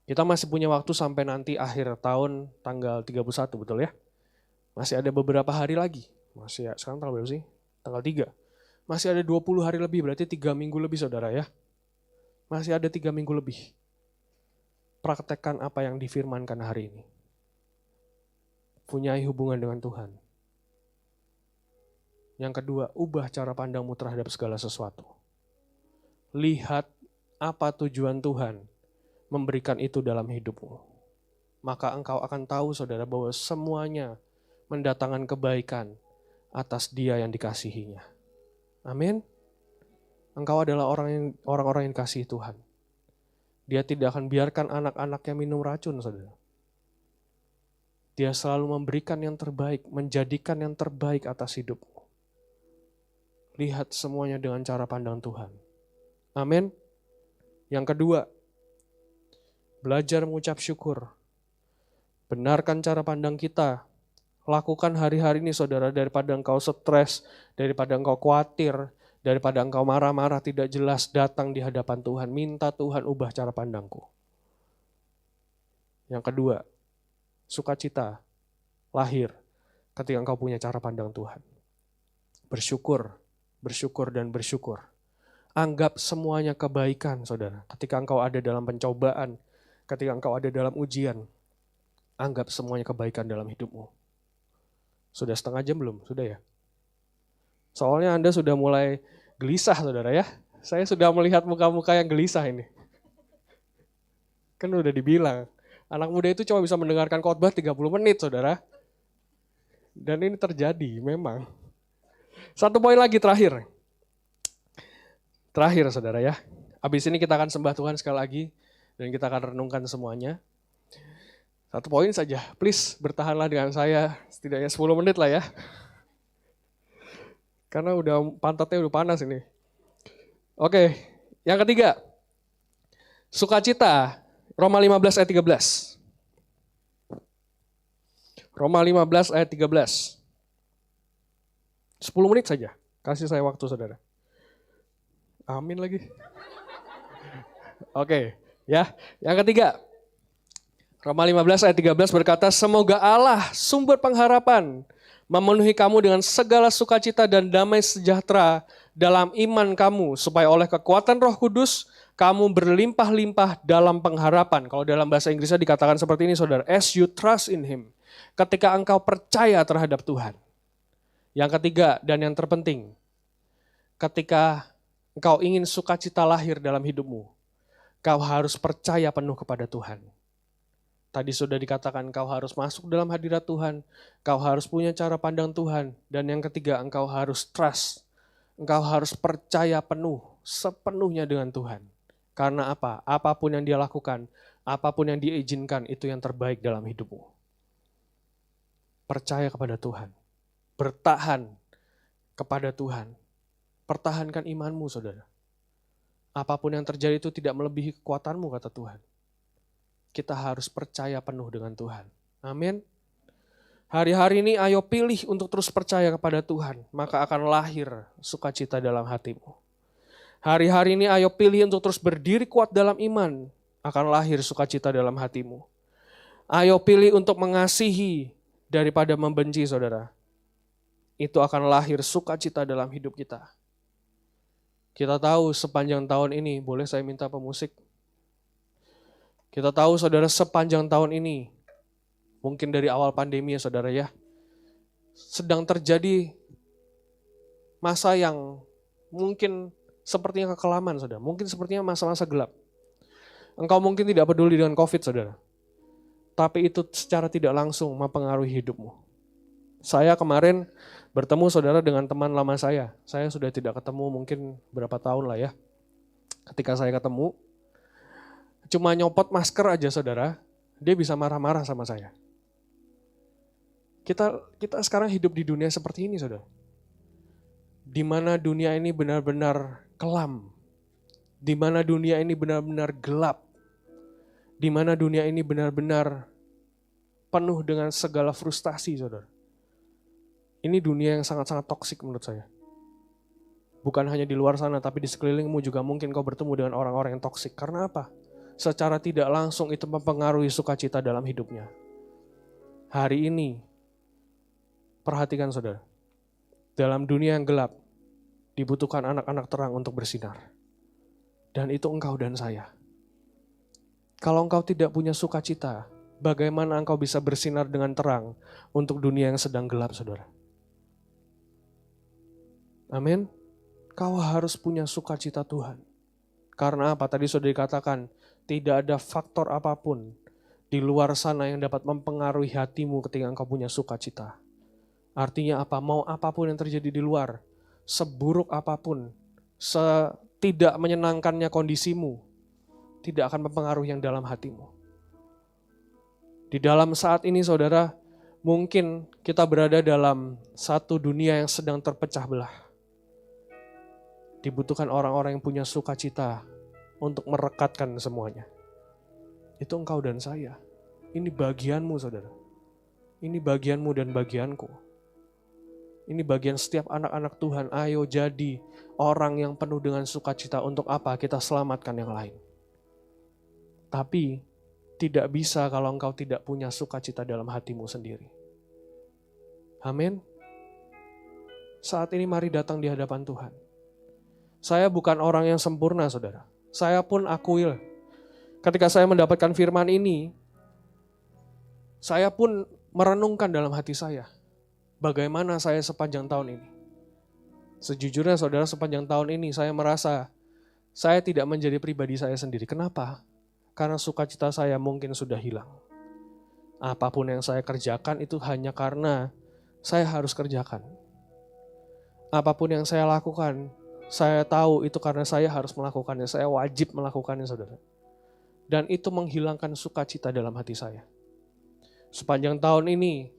Kita masih punya waktu sampai nanti akhir tahun tanggal 31, betul ya? Masih ada beberapa hari lagi. Masih ya, sekarang tanggal berapa sih? Tanggal 3. Masih ada 20 hari lebih, berarti 3 minggu lebih, saudara ya. Masih ada 3 minggu lebih. Praktekkan apa yang difirmankan hari ini. Punyai hubungan dengan Tuhan. Yang kedua, ubah cara pandangmu terhadap segala sesuatu. Lihat apa tujuan Tuhan memberikan itu dalam hidupmu. Maka engkau akan tahu, saudara, bahwa semuanya mendatangkan kebaikan atas dia yang dikasihinya. Amin. Engkau adalah orang-orang yang dikasihi Tuhan. Dia tidak akan biarkan anak-anaknya minum racun, saudara. Dia selalu memberikan yang terbaik, menjadikan yang terbaik atas hidupmu. Lihat semuanya dengan cara pandang Tuhan. Amin. Yang kedua, belajar mengucap syukur. Benarkan cara pandang kita. Lakukan hari-hari ini, saudara, daripada engkau stres, daripada engkau khawatir, daripada engkau marah-marah tidak jelas, datang di hadapan Tuhan. Minta Tuhan ubah cara pandangku. Yang kedua, sukacita lahir ketika engkau punya cara pandang Tuhan. Bersyukur, bersyukur dan bersyukur. Anggap semuanya kebaikan, saudara. Ketika engkau ada dalam pencobaan, ketika engkau ada dalam ujian, anggap semuanya kebaikan dalam hidupmu. Sudah setengah jam belum? Sudah ya? Soalnya Anda sudah mulai gelisah, saudara ya. Saya sudah melihat muka-muka yang gelisah ini. Kan udah dibilang, anak muda itu cuma bisa mendengarkan khotbah 30 menit, saudara. Dan ini terjadi, memang. Satu poin lagi terakhir. Terakhir, saudara ya. Habis ini kita akan sembah Tuhan sekali lagi. Dan kita akan renungkan semuanya. Satu poin saja, please bertahanlah dengan saya setidaknya 10 menit lah ya. Karena pantatnya udah panas ini. Oke, yang ketiga. Sukacita, Roma 15 ayat 13. Roma 15 ayat 13. 10 menit saja, kasih saya waktu, saudara. Amin lagi. Oke, ya. Yang ketiga, Roma 15 ayat 13 berkata, semoga Allah sumber pengharapan memenuhi kamu dengan segala sukacita dan damai sejahtera dalam iman kamu, supaya oleh kekuatan Roh Kudus kamu berlimpah-limpah dalam pengharapan. Kalau dalam bahasa Inggrisnya dikatakan seperti ini, saudara, as you trust in Him. Ketika engkau percaya terhadap Tuhan. Yang ketiga dan yang terpenting, ketika engkau ingin sukacita lahir dalam hidupmu, kau harus percaya penuh kepada Tuhan. Tadi sudah dikatakan engkau harus masuk dalam hadirat Tuhan, engkau harus punya cara pandang Tuhan, dan yang ketiga engkau harus trust, engkau harus percaya penuh, sepenuhnya dengan Tuhan. Karena apa? Apapun yang Dia lakukan, apapun yang Dia izinkan, itu yang terbaik dalam hidupmu. Percaya kepada Tuhan, bertahan kepada Tuhan, pertahankan imanmu, saudara. Apapun yang terjadi itu tidak melebihi kekuatanmu, kata Tuhan. Kita harus percaya penuh dengan Tuhan. Amin. Hari-hari ini ayo pilih untuk terus percaya kepada Tuhan, maka akan lahir sukacita dalam hatimu. Hari-hari ini ayo pilih untuk terus berdiri kuat dalam iman, akan lahir sukacita dalam hatimu. Ayo pilih untuk mengasihi daripada membenci, saudara. Itu akan lahir sukacita dalam hidup kita. Kita tahu sepanjang tahun ini, boleh saya minta pemusik? Kita tahu saudara sepanjang tahun ini, mungkin dari awal pandemi ya saudara ya, sedang terjadi masa yang mungkin sepertinya kekelaman saudara, mungkin sepertinya masa-masa gelap. Engkau mungkin tidak peduli dengan COVID saudara, tapi itu secara tidak langsung mempengaruhi hidupmu. Saya kemarin bertemu saudara dengan teman lama saya sudah tidak ketemu mungkin berapa tahun lah ya. Ketika saya ketemu, cuma nyopot masker aja saudara, dia bisa marah-marah sama saya. Kita sekarang hidup di dunia seperti ini saudara. Di mana dunia ini benar-benar kelam. Di mana dunia ini benar-benar gelap. Di mana dunia ini benar-benar penuh dengan segala frustasi saudara. Ini dunia yang sangat-sangat toksik menurut saya. Bukan hanya di luar sana, tapi di sekelilingmu juga mungkin kau bertemu dengan orang-orang yang toksik. Karena apa? Secara tidak langsung itu mempengaruhi sukacita dalam hidupnya. Hari ini, perhatikan saudara, dalam dunia yang gelap, dibutuhkan anak-anak terang untuk bersinar. Dan itu engkau dan saya. Kalau engkau tidak punya sukacita, bagaimana engkau bisa bersinar dengan terang untuk dunia yang sedang gelap saudara? Amin. Kau harus punya sukacita Tuhan. Karena apa? Tadi sudah dikatakan, tidak ada faktor apapun di luar sana yang dapat mempengaruhi hatimu ketika engkau punya sukacita. Artinya apa? Mau apapun yang terjadi di luar, seburuk apapun, tidak menyenangkannya kondisimu, tidak akan mempengaruhi yang dalam hatimu. Di dalam saat ini saudara, mungkin kita berada dalam satu dunia yang sedang terpecah belah. Dibutuhkan orang-orang yang punya sukacita untuk merekatkan semuanya. Itu engkau dan saya. Ini bagianmu saudara. Ini bagianmu dan bagianku. Ini bagian setiap anak-anak Tuhan. Ayo jadi orang yang penuh dengan sukacita. Untuk apa? Kita selamatkan yang lain. Tapi tidak bisa kalau engkau tidak punya sukacita dalam hatimu sendiri. Amin. Saat ini mari datang di hadapan Tuhan. Saya bukan orang yang sempurna saudara. Saya pun akui, ketika saya mendapatkan firman ini, saya pun merenungkan dalam hati saya, bagaimana saya sepanjang tahun ini. Sejujurnya saudara, sepanjang tahun ini saya merasa saya tidak menjadi pribadi saya sendiri. Kenapa? Karena sukacita saya mungkin sudah hilang. Apapun yang saya kerjakan itu hanya karena saya harus kerjakan. Apapun yang saya lakukan, saya tahu itu karena saya harus melakukannya, saya wajib melakukannya saudara. Dan itu menghilangkan sukacita dalam hati saya. Sepanjang tahun ini,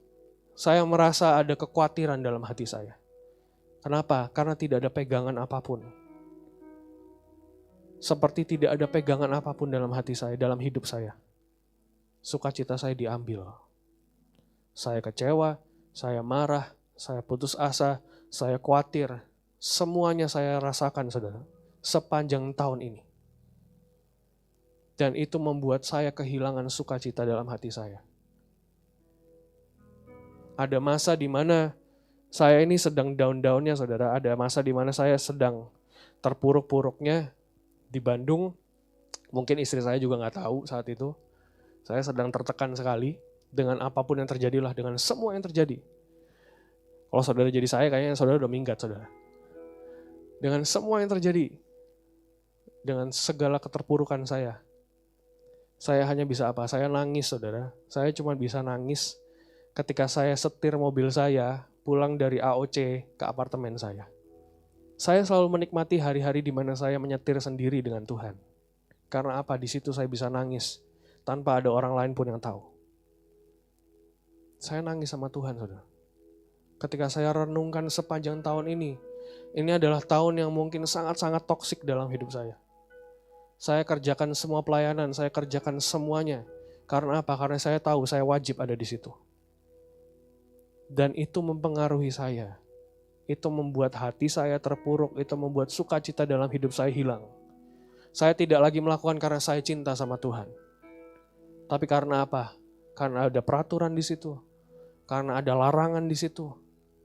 saya merasa ada kekhawatiran dalam hati saya. Kenapa? Karena tidak ada pegangan apapun. Seperti tidak ada pegangan apapun dalam hati saya, dalam hidup saya. Sukacita saya diambil. Saya kecewa, saya marah, saya putus asa, saya khawatir. Semuanya saya rasakan saudara, sepanjang tahun ini. Dan itu membuat saya kehilangan sukacita dalam hati saya. Ada masa di mana saya ini sedang down-downnya saudara, ada masa di mana saya sedang terpuruk-puruknya di Bandung. Mungkin istri saya juga nggak tahu saat itu. Saya sedang tertekan sekali dengan apapun yang terjadilah, dengan semua yang terjadi. Kalau saudara jadi saya, kayaknya saudara udah minggat saudara. Dengan semua yang terjadi, dengan segala keterpurukan saya hanya bisa apa? Saya nangis saudara. Saya cuma bisa nangis ketika saya setir mobil saya pulang dari AOC ke apartemen saya. Saya selalu menikmati hari-hari di mana saya menyetir sendiri dengan Tuhan. Karena apa? Di situ saya bisa nangis tanpa ada orang lain pun yang tahu. Saya nangis sama Tuhan saudara. Ketika saya renungkan sepanjang tahun ini adalah tahun yang mungkin sangat-sangat toksik dalam hidup saya. Saya kerjakan semua pelayanan, saya kerjakan semuanya. Karena apa? Karena saya tahu saya wajib ada di situ. Dan itu mempengaruhi saya. Itu membuat hati saya terpuruk, itu membuat sukacita dalam hidup saya hilang. Saya tidak lagi melakukan karena saya cinta sama Tuhan. Tapi karena apa? Karena ada peraturan di situ. Karena ada larangan di situ.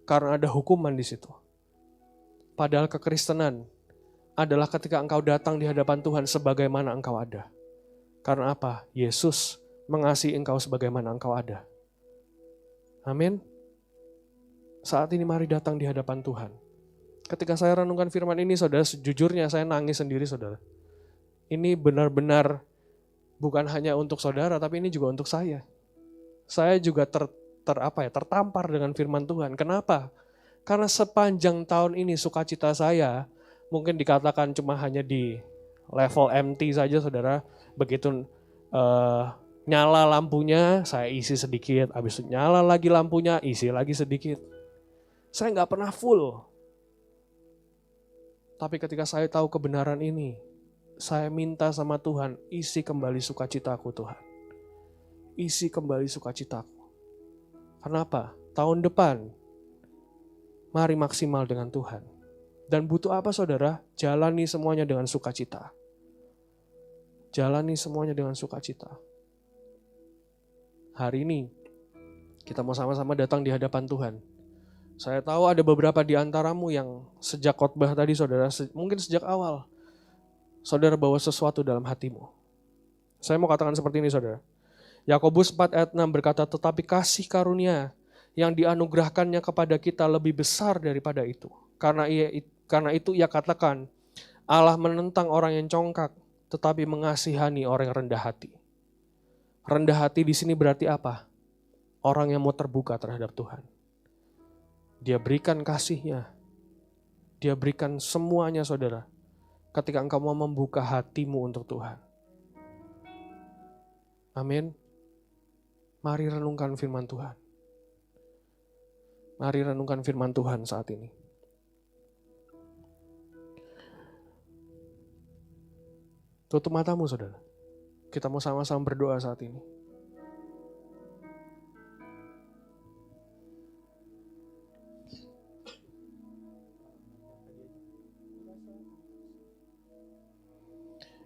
Karena ada hukuman di situ. Padahal kekristenan adalah ketika engkau datang di hadapan Tuhan sebagaimana engkau ada. Karena apa? Yesus mengasihi engkau sebagaimana engkau ada. Amin. Saat ini mari datang di hadapan Tuhan. Ketika saya renungkan firman ini, saudara, sejujurnya saya nangis sendiri, saudara. Ini benar-benar bukan hanya untuk saudara, tapi ini juga untuk saya. Saya juga tertampar dengan firman Tuhan. Kenapa? Karena sepanjang tahun ini sukacita saya mungkin dikatakan cuma hanya di level empty saja, saudara. Begitu nyala lampunya, saya isi sedikit. Habis itu nyala lagi lampunya, isi lagi sedikit. Saya nggak pernah full. Tapi ketika saya tahu kebenaran ini, saya minta sama Tuhan, isi kembali sukacitaku Tuhan. Isi kembali sukacitaku. Kenapa? Tahun depan, mari maksimal dengan Tuhan. Dan butuh apa saudara? Jalani semuanya dengan sukacita. Jalani semuanya dengan sukacita. Hari ini, kita mau sama-sama datang di hadapan Tuhan. Saya tahu ada beberapa di antaramu yang sejak khotbah tadi saudara, mungkin sejak awal, saudara bawa sesuatu dalam hatimu. Saya mau katakan seperti ini saudara. Yakobus 4 ayat 6 berkata, tetapi kasih karunia yang dianugerahkannya kepada kita lebih besar daripada itu. Karena itu ia katakan, Allah menentang orang yang congkak, tetapi mengasihani orang yang rendah hati. Rendah hati di sini berarti apa? Orang yang mau terbuka terhadap Tuhan. Dia berikan kasihnya. Dia berikan semuanya saudara. Ketika engkau mau membuka hatimu untuk Tuhan. Amin. Mari renungkan firman Tuhan. Mari renungkan firman Tuhan saat ini. Tutup matamu saudara. Kita mau sama-sama berdoa saat ini.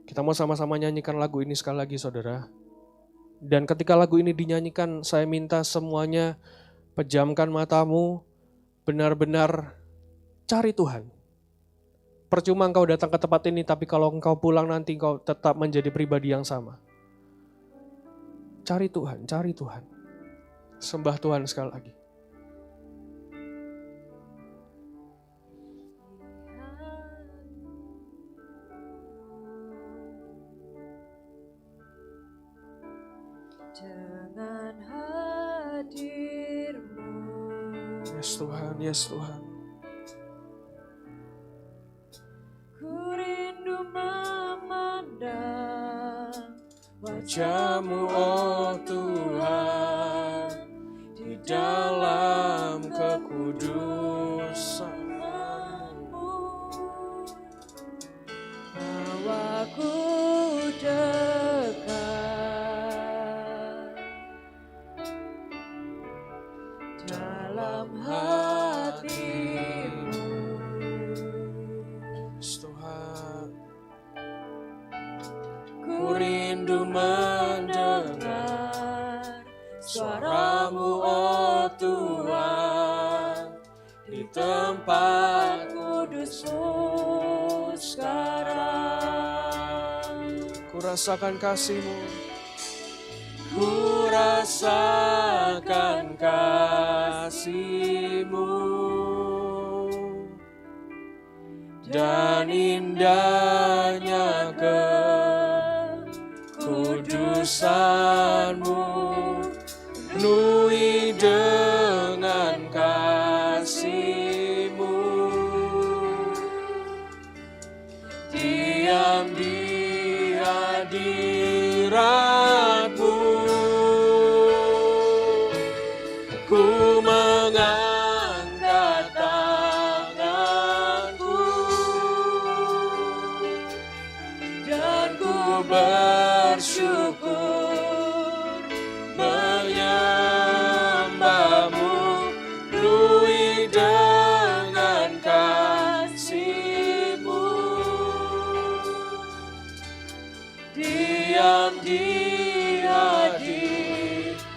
Kita mau sama-sama nyanyikan lagu ini sekali lagi saudara. Dan ketika lagu ini dinyanyikan, saya minta semuanya pejamkan matamu, benar-benar cari Tuhan. Percuma engkau datang ke tempat ini, tapi kalau engkau pulang nanti engkau tetap menjadi pribadi yang sama. Cari Tuhan, cari Tuhan. Sembah Tuhan sekali lagi. Dengan hadir-Mu. Yes Tuhan, yes Tuhan. Ku rindu memandang Wajah-Mu oh Tuhan, di dalam kekudusan-Mu. Bawaku dekat dalam hati-Mu. Tuhan, Ku rindu mendengar suara-Mu oh Tuhan, di tempat kudus-Mu sekarang. ku rasakan kasih-Mu. Ku rasakan kasih-Mu dan indahnya kekudusan-Mu, penuhi dengan kasih-Mu, diam di hadirat-Mu. Ku mengangkat tanganku dan ku bersyukur menyembah-Mu, penuhi dengan kasih-Mu, diam di hadirat-Mu.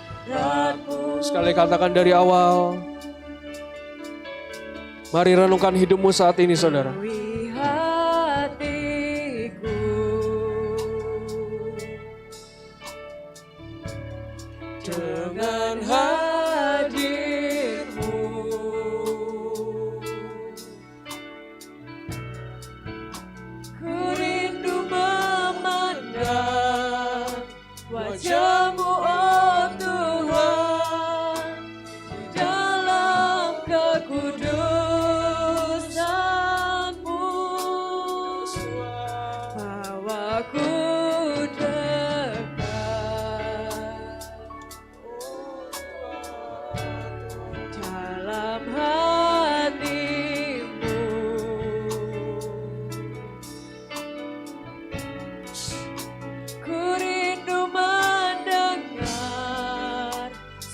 Sekali katakan dari awal. Mari renungkan hidupmu saat ini saudara. Penuhi hatiku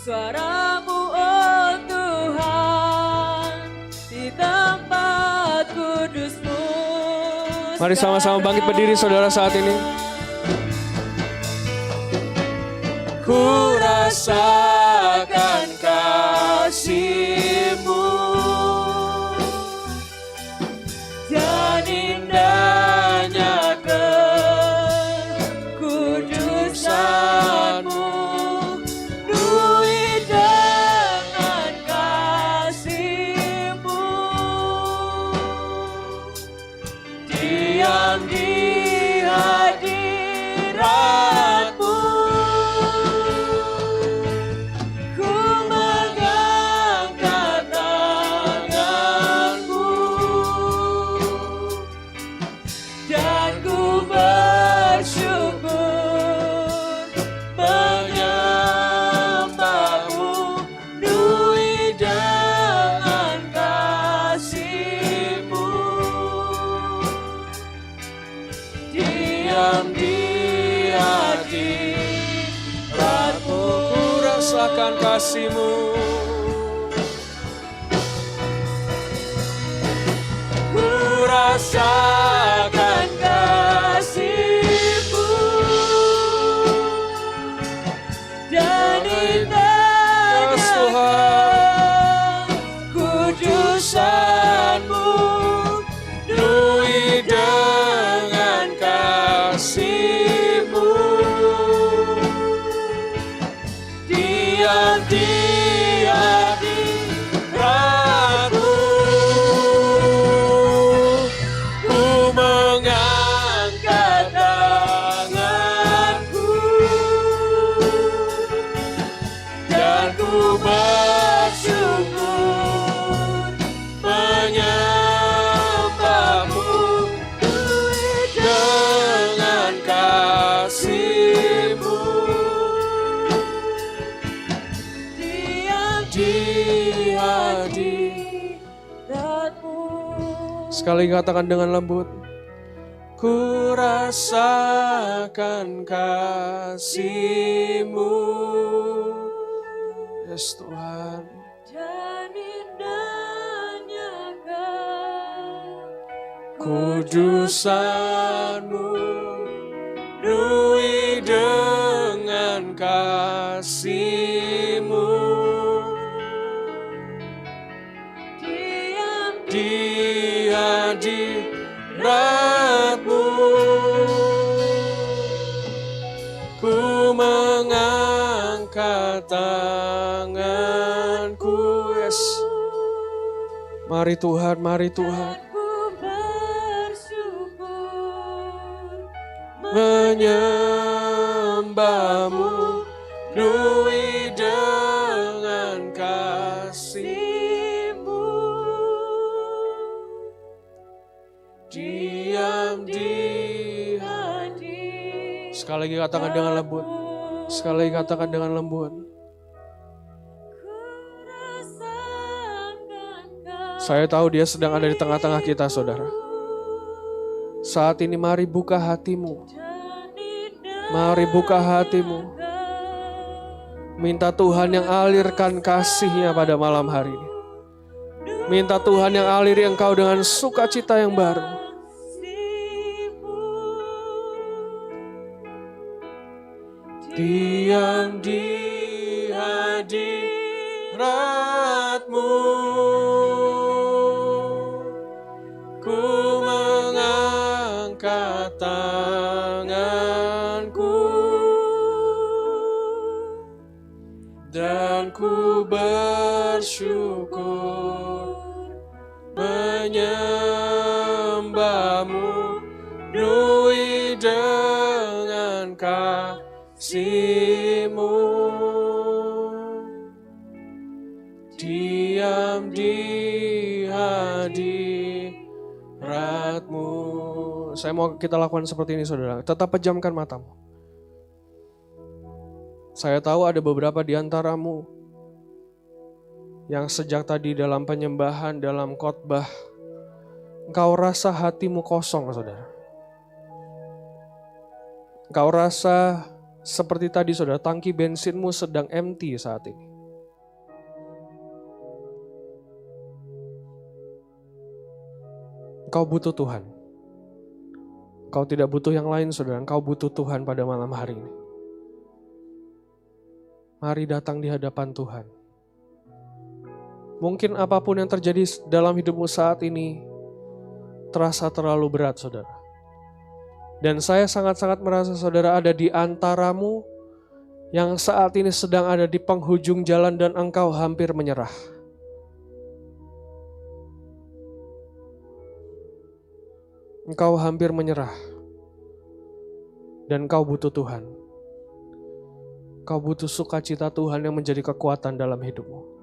suaramu oh Tuhan di tempat kudus-Mu. Mari sama-sama bangkit berdiri saudara saat ini. Ku rasakan kasih-Mu dan indahnya kekudusan-Mu, penuhi dengan kasih-Mu, diam di hadirat-Mu. Ku mengangkat tanganku dan ku bersyukur menyembah-Mu, penuhi dengan kasih-Mu, diam di hadirat-Mu. Ku rasakan kasih-Mu. Ku rasakan kasih-Mu dan indahnya Yes, Tuhan. kekudusan-Mu, Penuhi dengan kasih-Mu, diam di hadirat-Mu. ku mengangkat tanganku dan ku bersyukur menyembah-Mu, dengan kasih-Mu, diam di hadirat-Mu. Sekali katakan dengan lembut. Ku rasakan kasih-Mu. Yes Tuhan. Dan indahnya Kudusan-Mu, penuhi dengan kasih-Mu, diam di hadirat-Mu, ku mengangkat tanganku. Yes. Mari Tuhan, mari Tuhan. ku bersyukur Menyembah-Mu, penuhi dengan kasih-Mu, diam di hadirat. Sekali lagi katakan dengan lembut. Sekali lagi katakan dengan lembut. Saya tahu Dia sedang ada di tengah-tengah kita, saudara. Saat ini mari buka hatimu. Mari buka hatimu. Minta Tuhan yang alirkan kasih-Nya pada malam hari ini. Minta Tuhan yang aliri engkau dengan sukacita yang baru. Diam di hadirat-Mu, ku mengangkat tanganku dan ku bersyukur menyembah-Mu, penuhi dengan kasih-Mu, diam di hadirat-Mu. Saya mau kita lakukan seperti ini, saudara. Tetap pejamkan matamu. Saya tahu ada beberapa di antaramu yang sejak tadi dalam penyembahan, dalam khotbah, engkau rasa hatimu kosong, saudara. Engkau rasa seperti tadi, saudara, tangki bensinmu sedang empty saat ini. Engkau butuh Tuhan. Engkau tidak butuh yang lain, saudara. Engkau butuh Tuhan pada malam hari ini. Mari datang di hadapan Tuhan. Mungkin apapun yang terjadi dalam hidupmu saat ini terasa terlalu berat, saudara. Dan saya sangat-sangat merasa saudara ada di antaramu yang saat ini sedang ada di penghujung jalan dan engkau hampir menyerah. Engkau hampir menyerah. Dan engkau butuh Tuhan. Engkau butuh sukacita Tuhan yang menjadi kekuatan dalam hidupmu.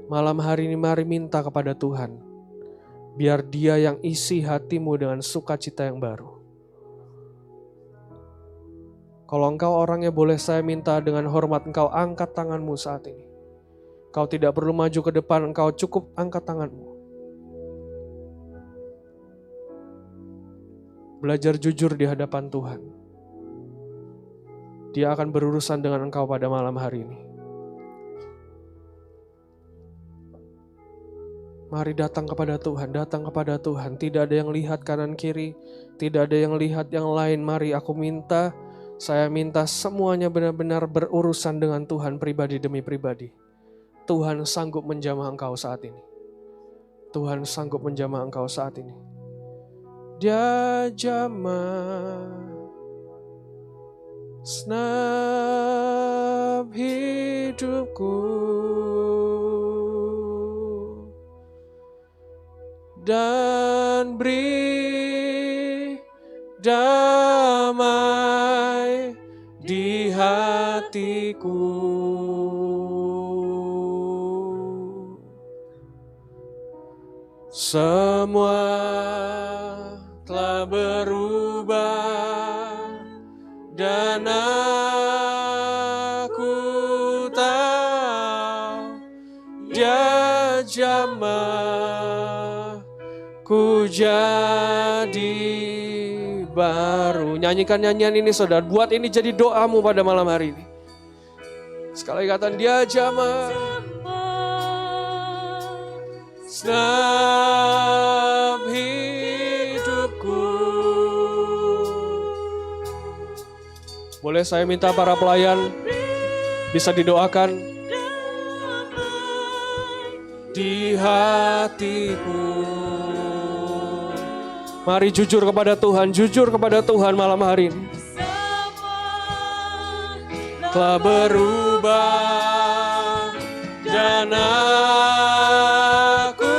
Malam hari ini mari minta kepada Tuhan. Biar Dia yang isi hatimu dengan sukacita yang baru. Kalau engkau orangnya boleh saya minta dengan hormat engkau angkat tanganmu saat ini. Kau tidak perlu maju ke depan, engkau cukup angkat tanganmu. Belajar jujur di hadapan Tuhan. Dia akan berurusan dengan engkau pada malam hari ini. Mari datang kepada Tuhan, datang kepada Tuhan. Tidak ada yang lihat kanan kiri, tidak ada yang lihat yang lain. Mari aku minta, saya minta semuanya benar-benar berurusan dengan Tuhan pribadi demi pribadi. Tuhan sanggup menjamah engkau saat ini. Tuhan sanggup menjamah engkau saat ini. Dia jamah senap hidupku dan beri damai di hatiku. Semua telah berubah dan aku tahu Dia jamah ku jadi baru. Nyanyikan nyanyian ini saudara. Buat ini jadi doamu pada malam hari ini. Sekali katakan Dia jamah senap hidupku. Boleh saya minta para pelayan bisa didoakan di hatiku. Mari jujur kepada Tuhan, jujur kepada Tuhan malam hari ini. Telah berubah dan aku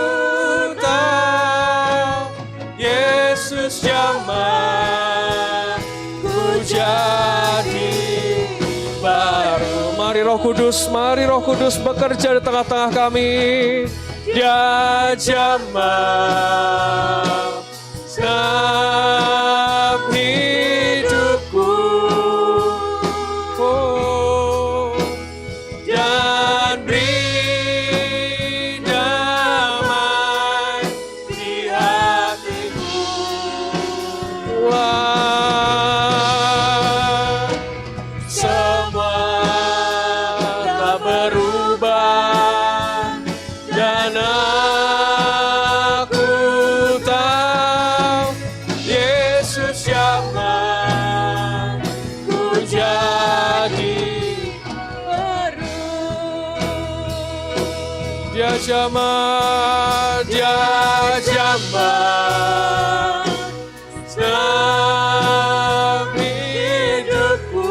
tahu Yesus jamah ku jadi baru. Mari Roh Kudus bekerja di tengah-tengah kami. Dia jamah senap hidupku, dan beri damai di hatiku. Semua telah berubah dan aku tahu Yesus jamah ku jadi baru. Dia jamah senap hidupku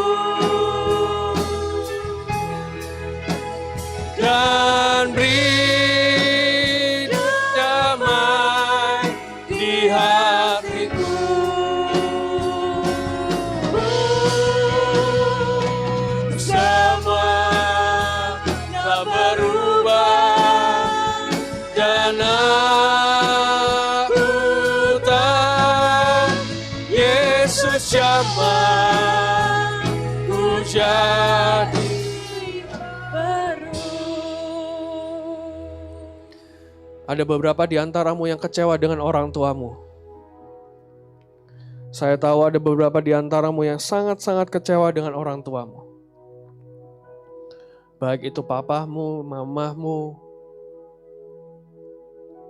dan beri damai di hatiku. Semua telah berubah dan aku tahu Yesus jamah ku jadi baru. Ada beberapa di antaramu yang kecewa dengan orang tuamu. Saya tahu ada beberapa di antaramu yang sangat-sangat kecewa dengan orang tuamu. Baik itu papamu, mamahmu,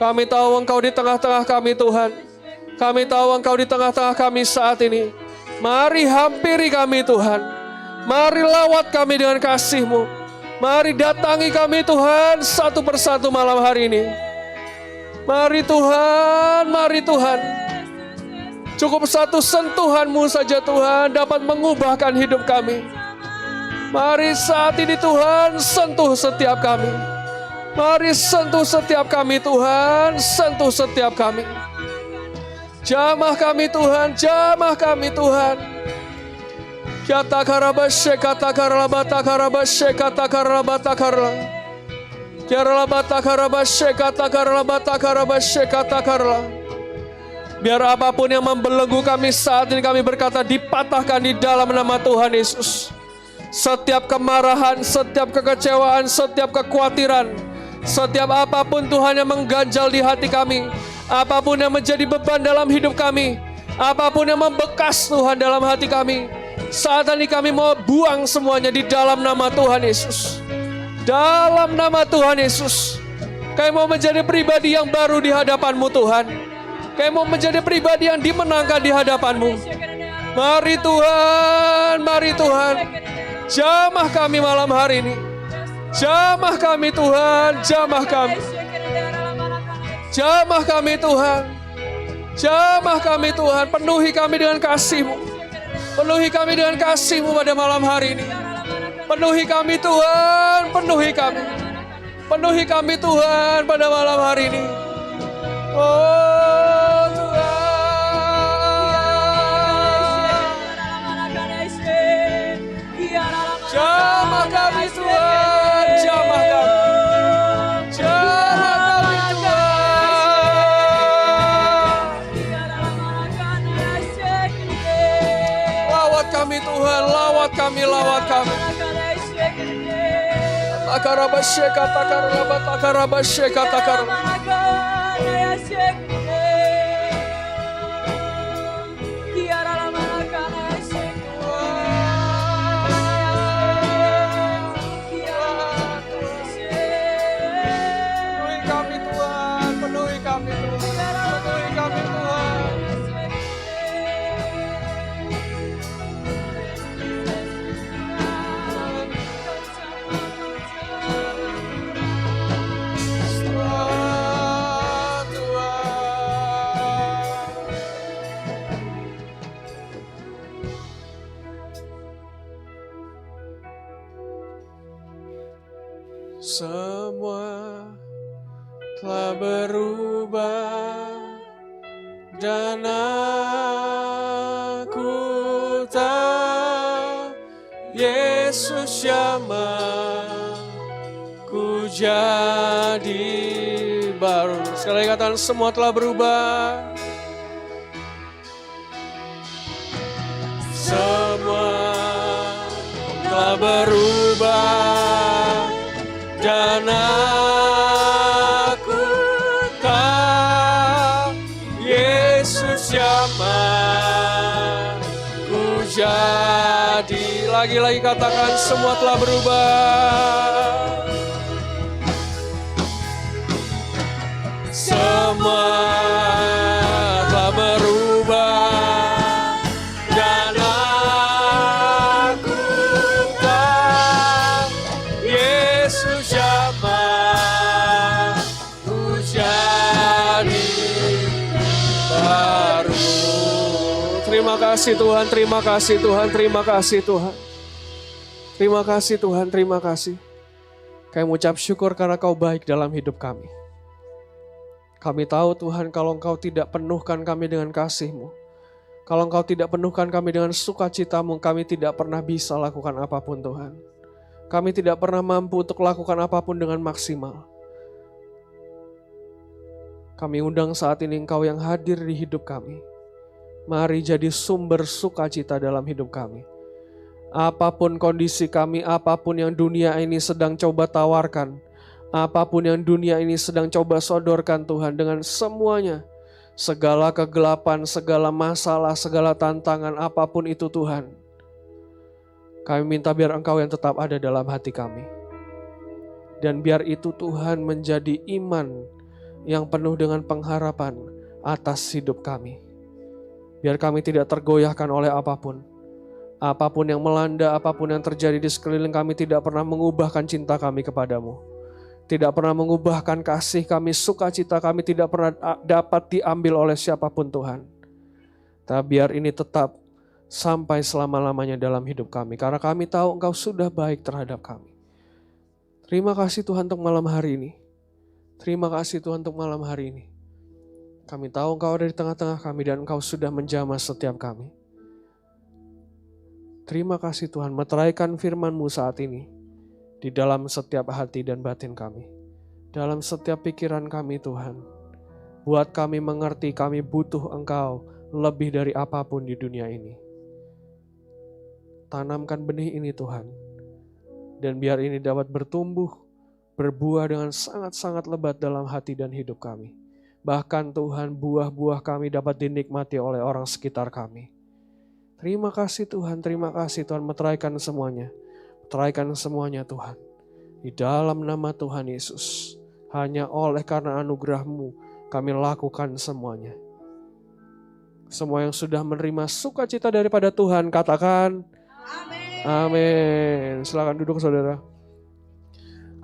Kami tahu Engkau di tengah-tengah kami Tuhan. Kami tahu Engkau di tengah-tengah kami saat ini. Mari hampiri kami Tuhan. Mari lawat kami dengan kasih-Mu. Mari datangi kami Tuhan satu persatu malam hari ini. Mari Tuhan, mari Tuhan. Cukup satu sentuhan-Mu saja Tuhan dapat mengubahkan hidup kami. Mari saat ini Tuhan sentuh setiap kami. Mari sentuh setiap kami Tuhan, sentuh setiap kami. Jamah kami Tuhan, jamah kami Tuhan. Kata karabashe, kata karabata karabashe, kata karabata karla. Karabata karabashe, kata karabata karabashe, kata karla. Biar apapun yang membelenggu kami saat ini, kami berkata dipatahkan di dalam nama Tuhan Yesus. Setiap kemarahan, setiap kekecewaan, setiap kekhawatiran, setiap apapun Tuhan yang mengganjal di hati kami, apapun yang menjadi beban dalam hidup kami, apapun yang membekas Tuhan dalam hati kami, saat ini kami mau buang semuanya di dalam nama Tuhan Yesus. Dalam nama Tuhan Yesus, kami mau menjadi pribadi yang baru di hadapan-Mu Tuhan. Kami mau menjadi pribadi yang dimenangkan di hadapan-Mu. Mari Tuhan, mari Tuhan. Jamah kami malam hari ini. Jamah kami Tuhan, jamah kami. Jamah kami Tuhan. Jamah kami Tuhan, penuhi kami dengan kasih-Mu. Penuhi kami dengan kasih-Mu pada malam hari ini. Penuhi kami Tuhan, penuhi kami. Penuhi kami Tuhan pada malam hari ini. Oh Tuhan. Jamah kami Tuhan, jamah kami. Jamah kami Tuhan. Lawat kami Tuhan, lawat kami, lawat kami. Takarabashe, katakarabata, takarabashe, katakarabata. Semua telah berubah dan aku tahu Yesus Ku jadi baru. Sekali lagi katakan semua telah berubah. Semua telah berubah dan aku tahu Yesus ku jadi. Lagi-lagi katakan semua telah berubah. Semua telah berubah dan aku tahu Yesus ku jadi baru. Terima kasih Tuhan, terima kasih Tuhan, terima kasih Tuhan. Terima kasih Tuhan, terima kasih. Kami mengucap syukur karena Kau baik dalam hidup kami. Kami tahu Tuhan kalau Engkau tidak penuhkan kami dengan kasih-Mu, kalau Engkau tidak penuhkan kami dengan sukacita-Mu, kami tidak pernah bisa lakukan apapun Tuhan. Kami tidak pernah mampu untuk lakukan apapun dengan maksimal. Kami undang saat ini Engkau yang hadir di hidup kami. Mari jadi sumber sukacita dalam hidup kami. Apapun kondisi kami, apapun yang dunia ini sedang coba tawarkan, apapun yang dunia ini sedang coba sodorkan Tuhan dengan semuanya, segala kegelapan, segala masalah, segala tantangan, apapun itu Tuhan. Kami minta biar Engkau yang tetap ada dalam hati kami. Dan biar itu Tuhan menjadi iman yang penuh dengan pengharapan atas hidup kami. Biar kami tidak tergoyahkan oleh apapun. Apapun yang melanda, apapun yang terjadi di sekeliling kami tidak pernah mengubahkan cinta kami kepadamu. Tidak pernah mengubahkan kasih kami, sukacita kami tidak pernah dapat diambil oleh siapapun Tuhan. Tapi biar ini tetap sampai selama-lamanya dalam hidup kami. Karena kami tahu Engkau sudah baik terhadap kami. Terima kasih Tuhan untuk malam hari ini. Terima kasih Tuhan untuk malam hari ini. Kami tahu Engkau ada di tengah-tengah kami dan Engkau sudah menjamah setiap kami. Terima kasih Tuhan, meteraikan firman-Mu saat ini di dalam setiap hati dan batin kami. Dalam setiap pikiran kami Tuhan. Buat kami mengerti kami butuh Engkau lebih dari apapun di dunia ini. Tanamkan benih ini Tuhan. Dan biar ini dapat bertumbuh, berbuah dengan sangat-sangat lebat dalam hati dan hidup kami. Bahkan Tuhan, buah-buah kami dapat dinikmati oleh orang sekitar kami. Terima kasih Tuhan, meteraikan semuanya. Meteraikan semuanya Tuhan. Di dalam nama Tuhan Yesus. Hanya oleh karena anugerah-Mu kami lakukan semuanya. Semua yang sudah menerima sukacita daripada Tuhan, katakan amin. Amin. Silakan duduk saudara.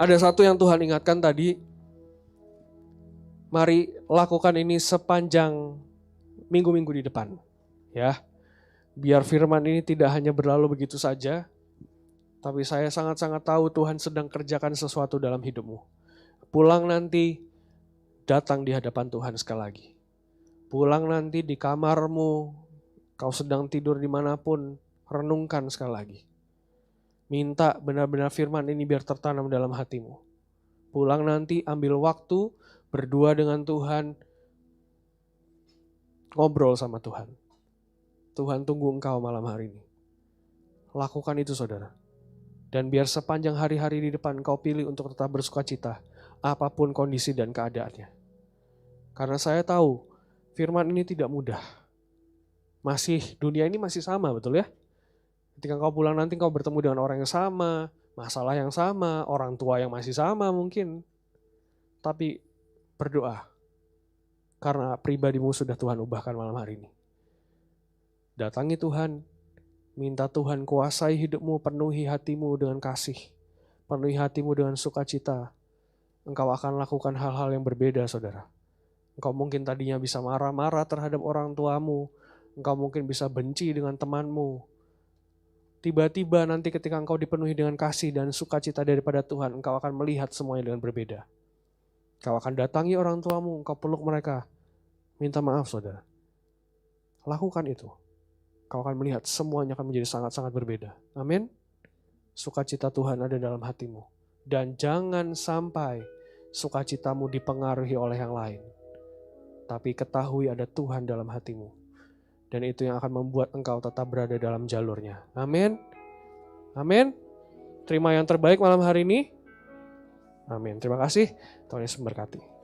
Ada satu yang Tuhan ingatkan tadi. Mari lakukan ini sepanjang minggu-minggu di depan. Ya. Biar firman ini tidak hanya berlalu begitu saja. Tapi saya sangat-sangat tahu Tuhan sedang kerjakan sesuatu dalam hidupmu. Pulang nanti, datang di hadapan Tuhan sekali lagi. Pulang nanti di kamarmu, kau sedang tidur dimanapun, renungkan sekali lagi. Minta benar-benar firman ini biar tertanam dalam hatimu. Pulang nanti ambil waktu, berdua dengan Tuhan, ngobrol sama Tuhan. Tuhan tunggu engkau malam hari ini. Lakukan itu saudara. Dan biar sepanjang hari-hari di depan kau pilih untuk tetap bersukacita, apapun kondisi dan keadaannya. Karena saya tahu, firman ini tidak mudah. Dunia ini masih sama, betul ya? Ketika kau pulang nanti kau bertemu dengan orang yang sama, masalah yang sama, orang tua yang masih sama mungkin. Tapi berdoa, karena pribadimu sudah Tuhan ubahkan malam hari ini. Datangi Tuhan, minta Tuhan kuasai hidupmu, penuhi hatimu dengan kasih, penuhi hatimu dengan sukacita. Engkau akan lakukan hal-hal yang berbeda saudara. Engkau mungkin tadinya bisa marah-marah terhadap orang tuamu, engkau mungkin bisa benci dengan temanmu. Tiba-tiba nanti ketika engkau dipenuhi dengan kasih dan sukacita daripada Tuhan, engkau akan melihat semuanya dengan berbeda. Engkau akan datangi orang tuamu, engkau peluk mereka, minta maaf saudara. Lakukan itu. Kau akan melihat semuanya akan menjadi sangat-sangat berbeda. Amin. Sukacita Tuhan ada dalam hatimu. Dan jangan sampai sukacitamu dipengaruhi oleh yang lain. Tapi ketahui ada Tuhan dalam hatimu. Dan itu yang akan membuat engkau tetap berada dalam jalurnya. Amin. Amin. Terima yang terbaik malam hari ini. Amin. Terima kasih. Tuhan Yesus memberkati.